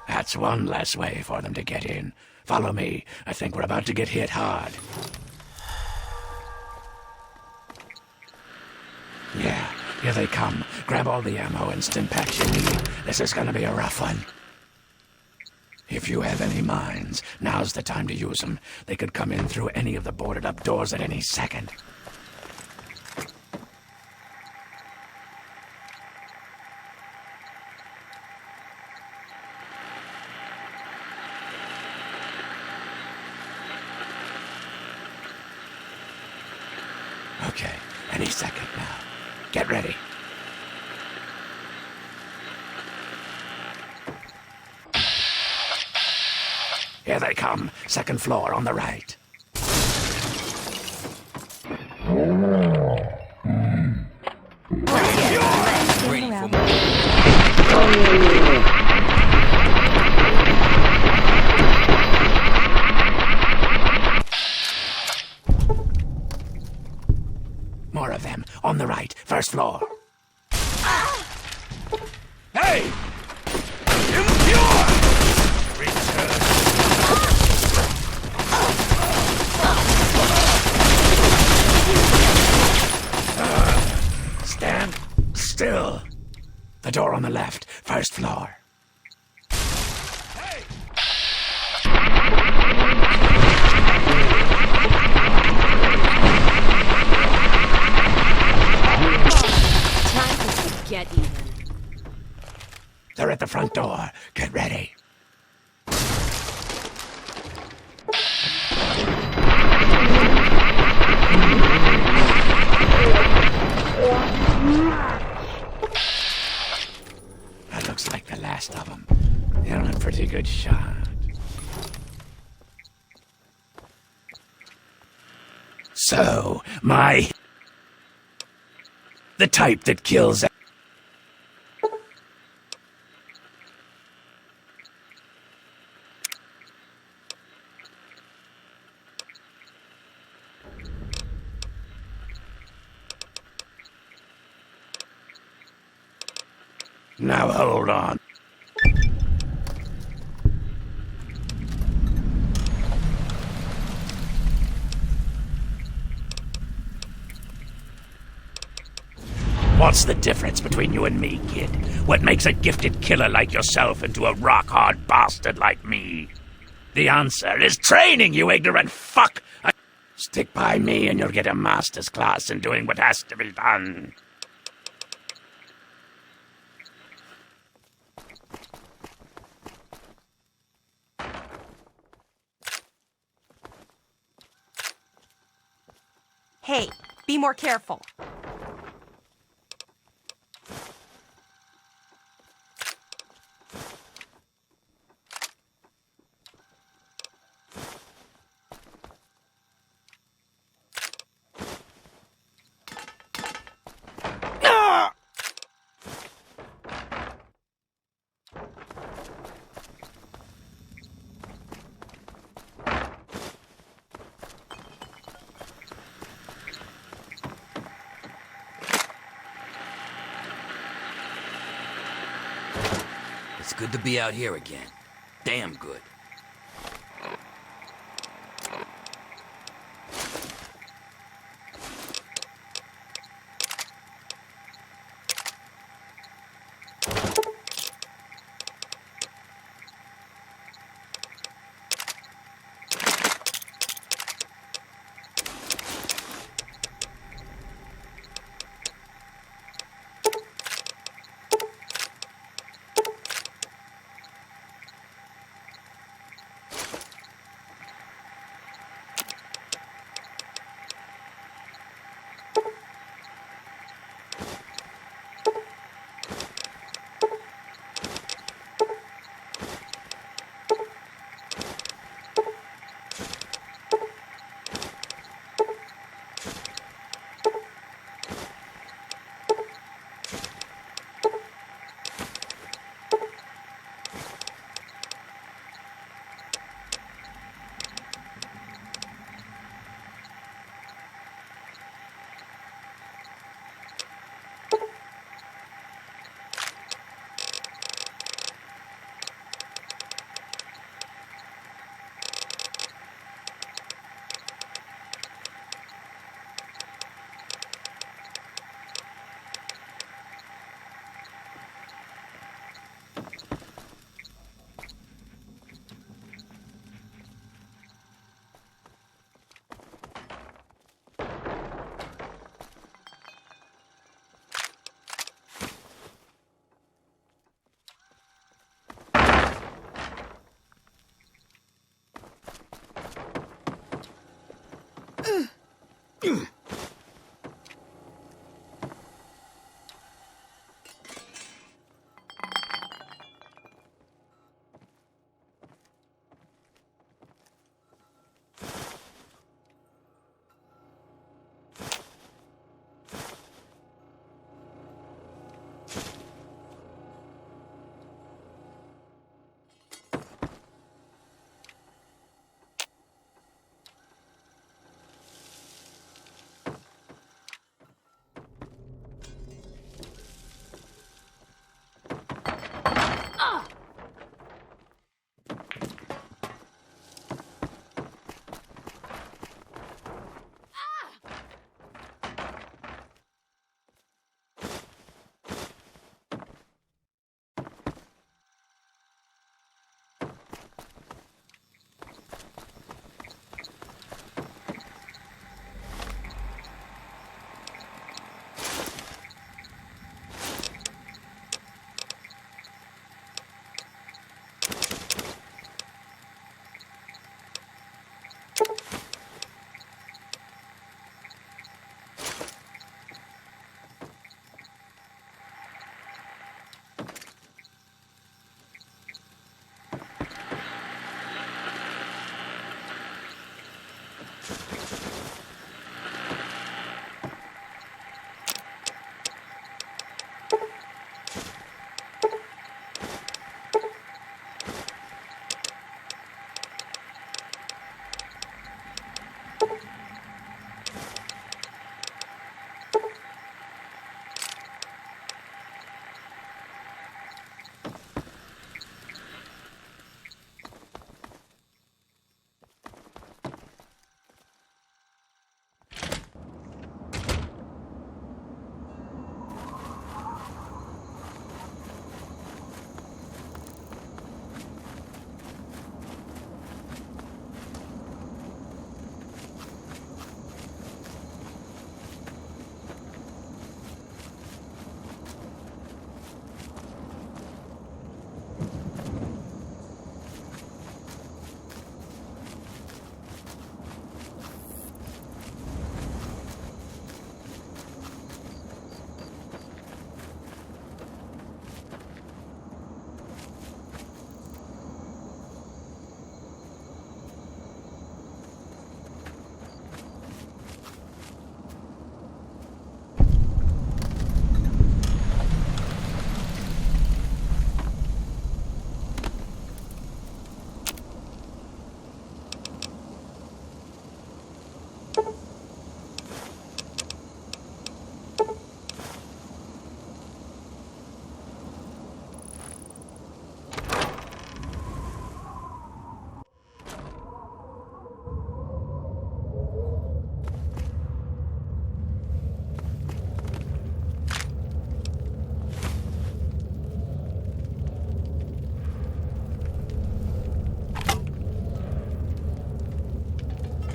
That's one less way for them to get in. Follow me. I think we're about to get hit hard. Yeah, here they come. Grab all the ammo and stimpaks you need. This is gonna be a rough one. If you have any mines, now's the time to use them. They could come in through any of the boarded up doors at any second. Okay, any second now. Get ready. Here they come. Second floor on the right. Ready for more. More of them. On the right. First floor. Hey! Impure! Return. Stand still. The door on the left, first floor. Time to get even. They're at the front door. Get ready. That looks like the last of them. You're a pretty good shot. So, the type that kills. Now hold on. What's the difference between you and me, kid? What makes a gifted killer like yourself into a rock-hard bastard like me? The answer is training, you ignorant fuck! Stick by me and you'll get a master's class in doing what has to be done. Hey, be more careful. It's good to be out here again. Damn good.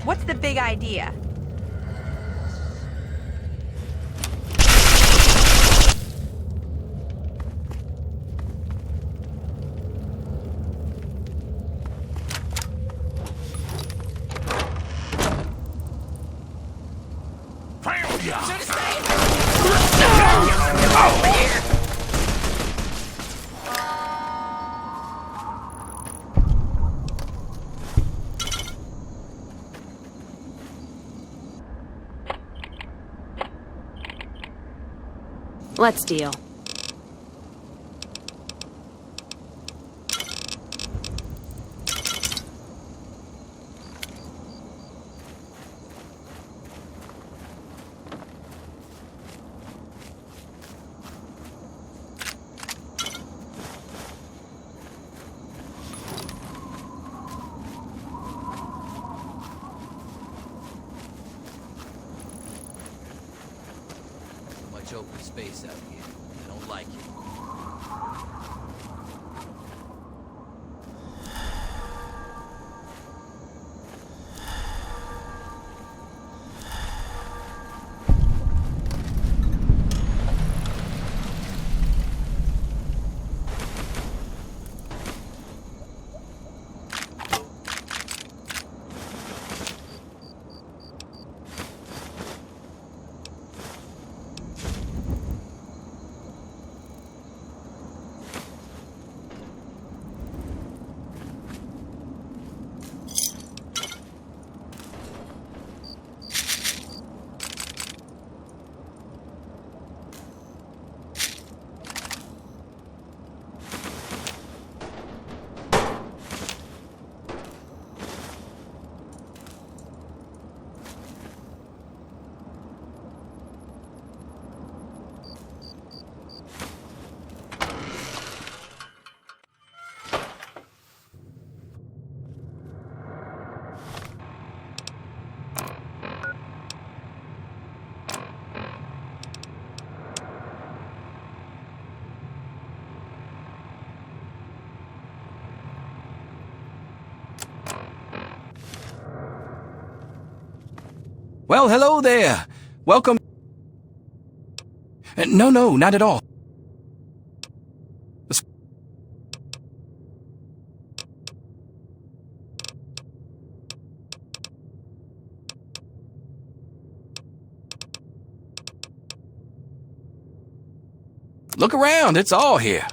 What's the big idea? Let's deal. Too much open space out here. I don't like it. Well, hello there. Welcome. No, not at all. Look around, it's all here.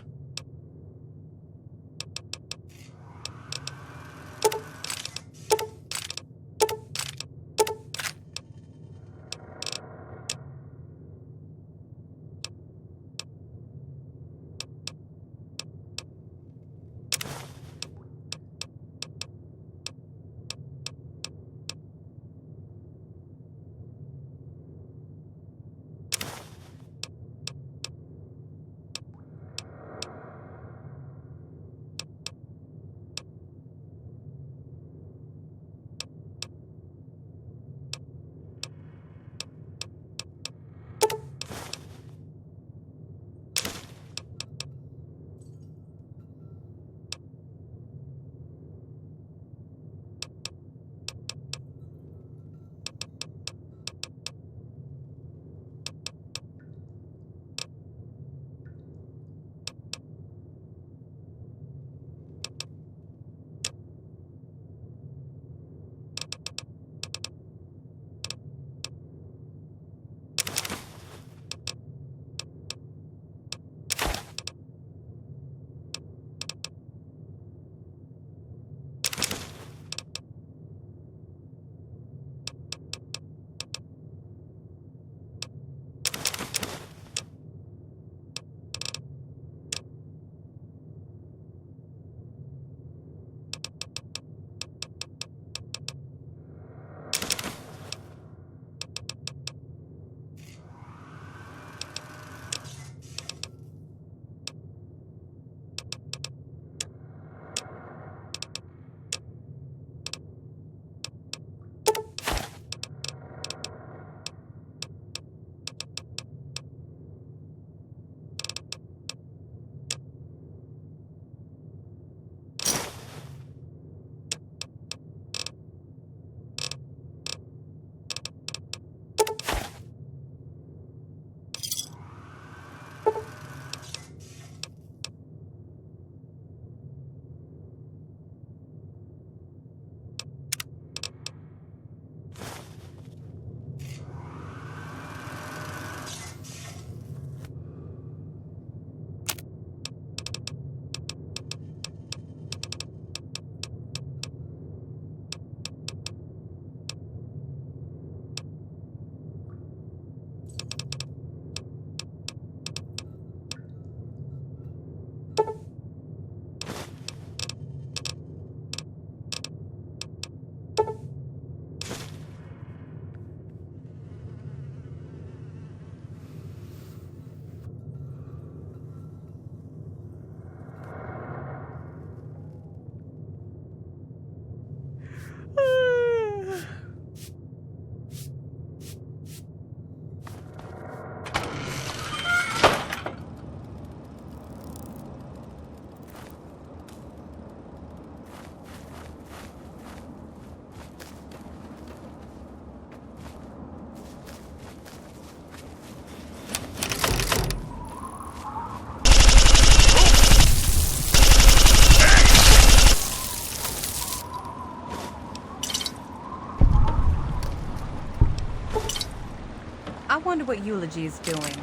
wonder what Eulogy is doing.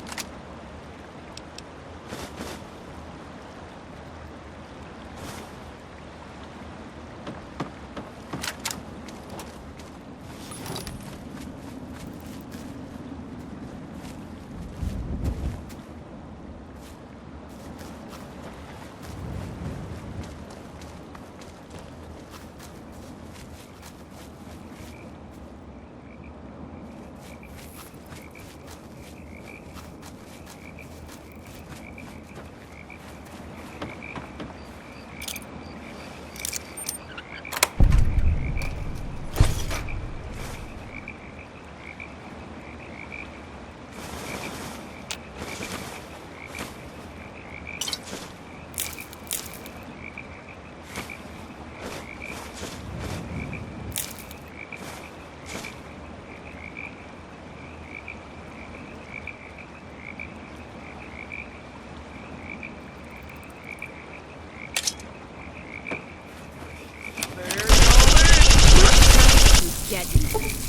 Get even.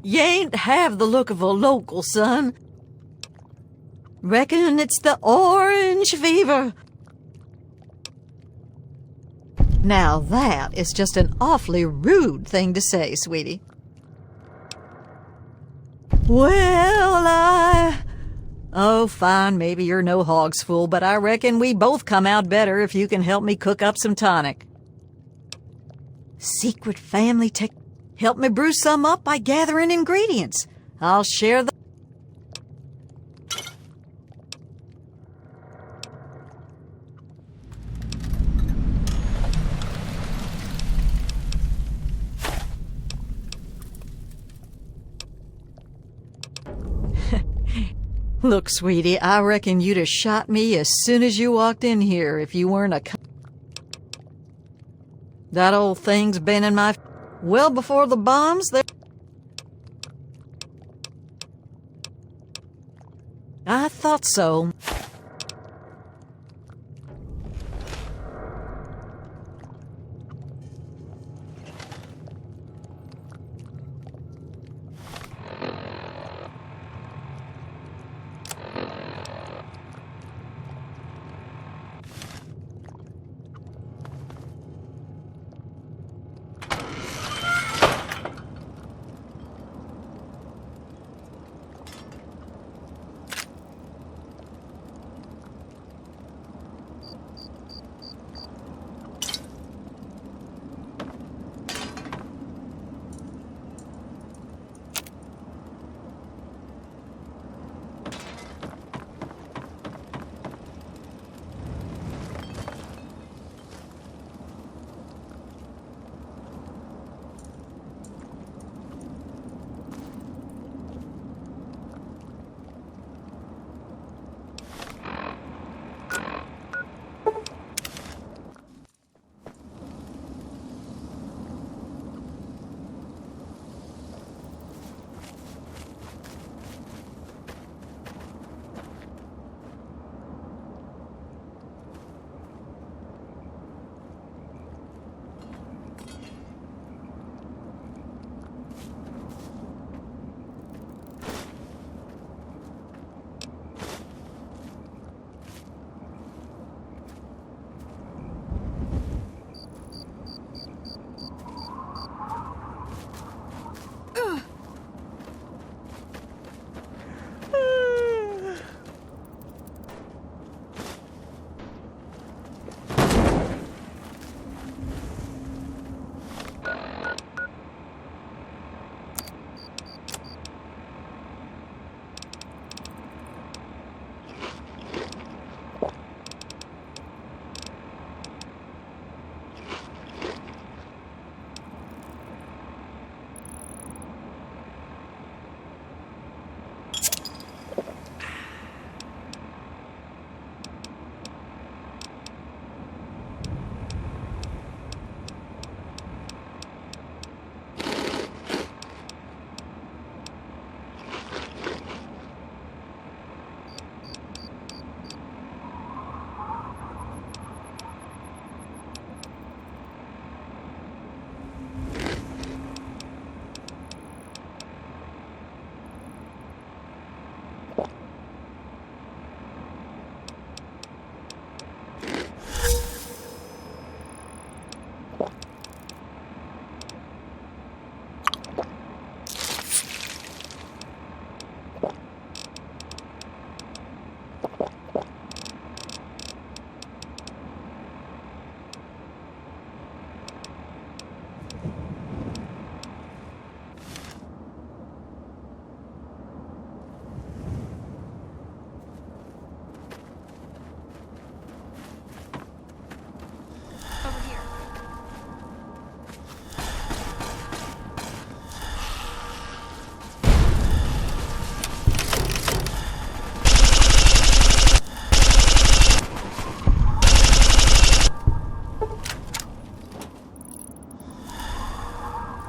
You ain't have the look of a local, son. Reckon it's the orange fever. Now that is just an awfully rude thing to say, sweetie. Well, oh, fine, maybe you're no hog's fool, but I reckon we both come out better if you can help me cook up some tonic. Secret family tech. Help me brew some up by gathering ingredients. I'll share the... Look, sweetie, I reckon you'd have shot me as soon as you walked in here if you weren't a... That old thing's been in my... Well before the bombs, there... I thought so.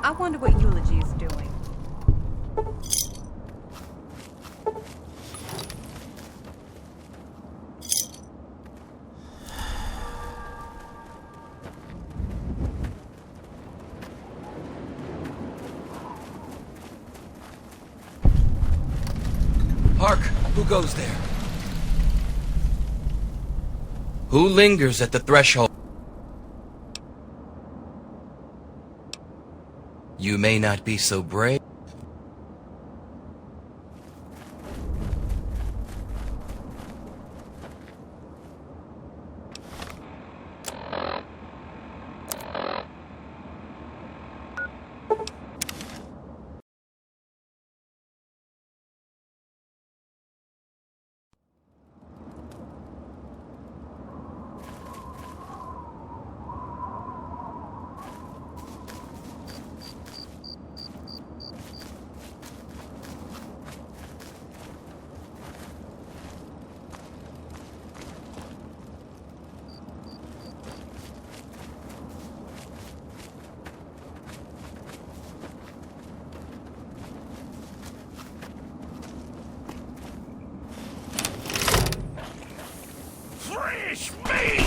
I wonder what Eulogy is doing. Hark! Who goes there? Who lingers at the threshold? You may not be so brave. Fresh meat!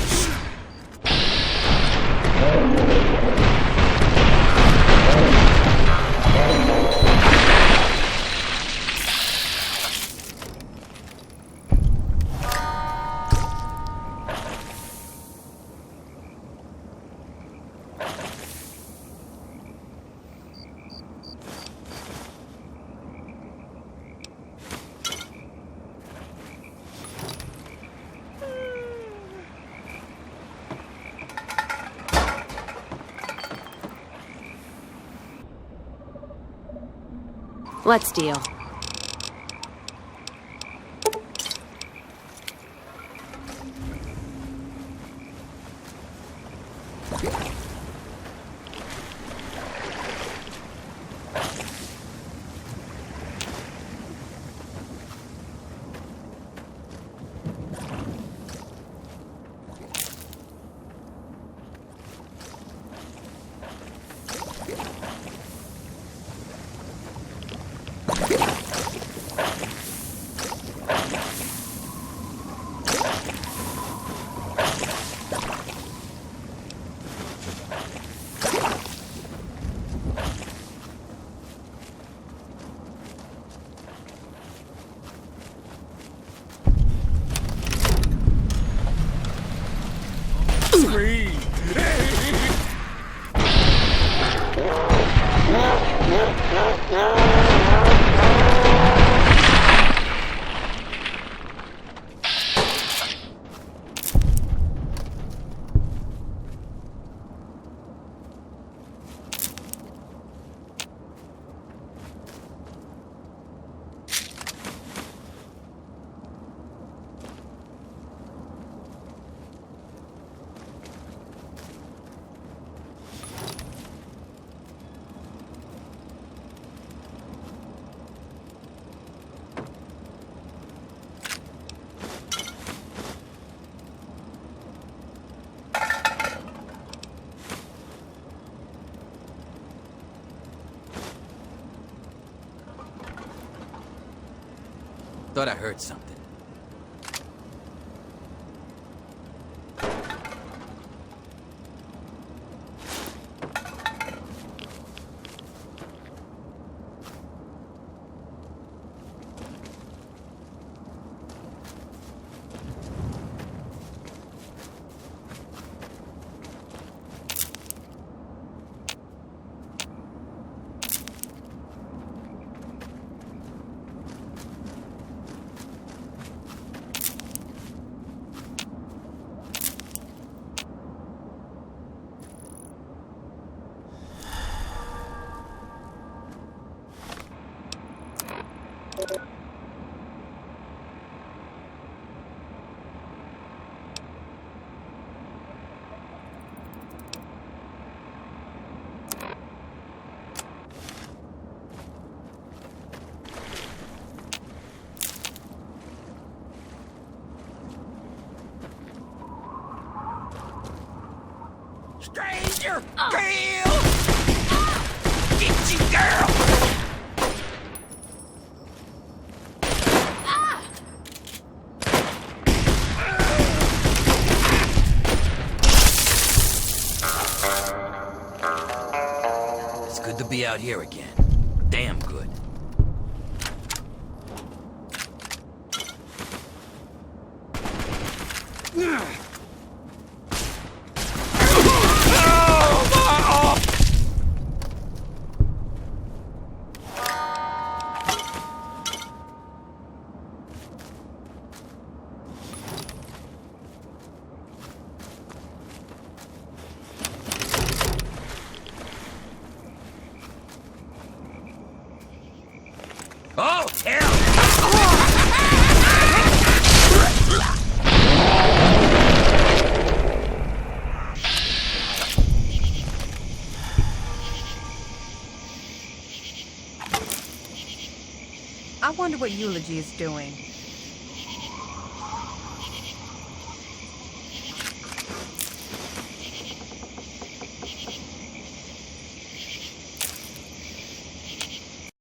Let's deal. Thought I heard something. Stranger! Kill! Get you, girl! It's good to be out here again. Damn good. Oh, hell! I wonder what Eulogy is doing.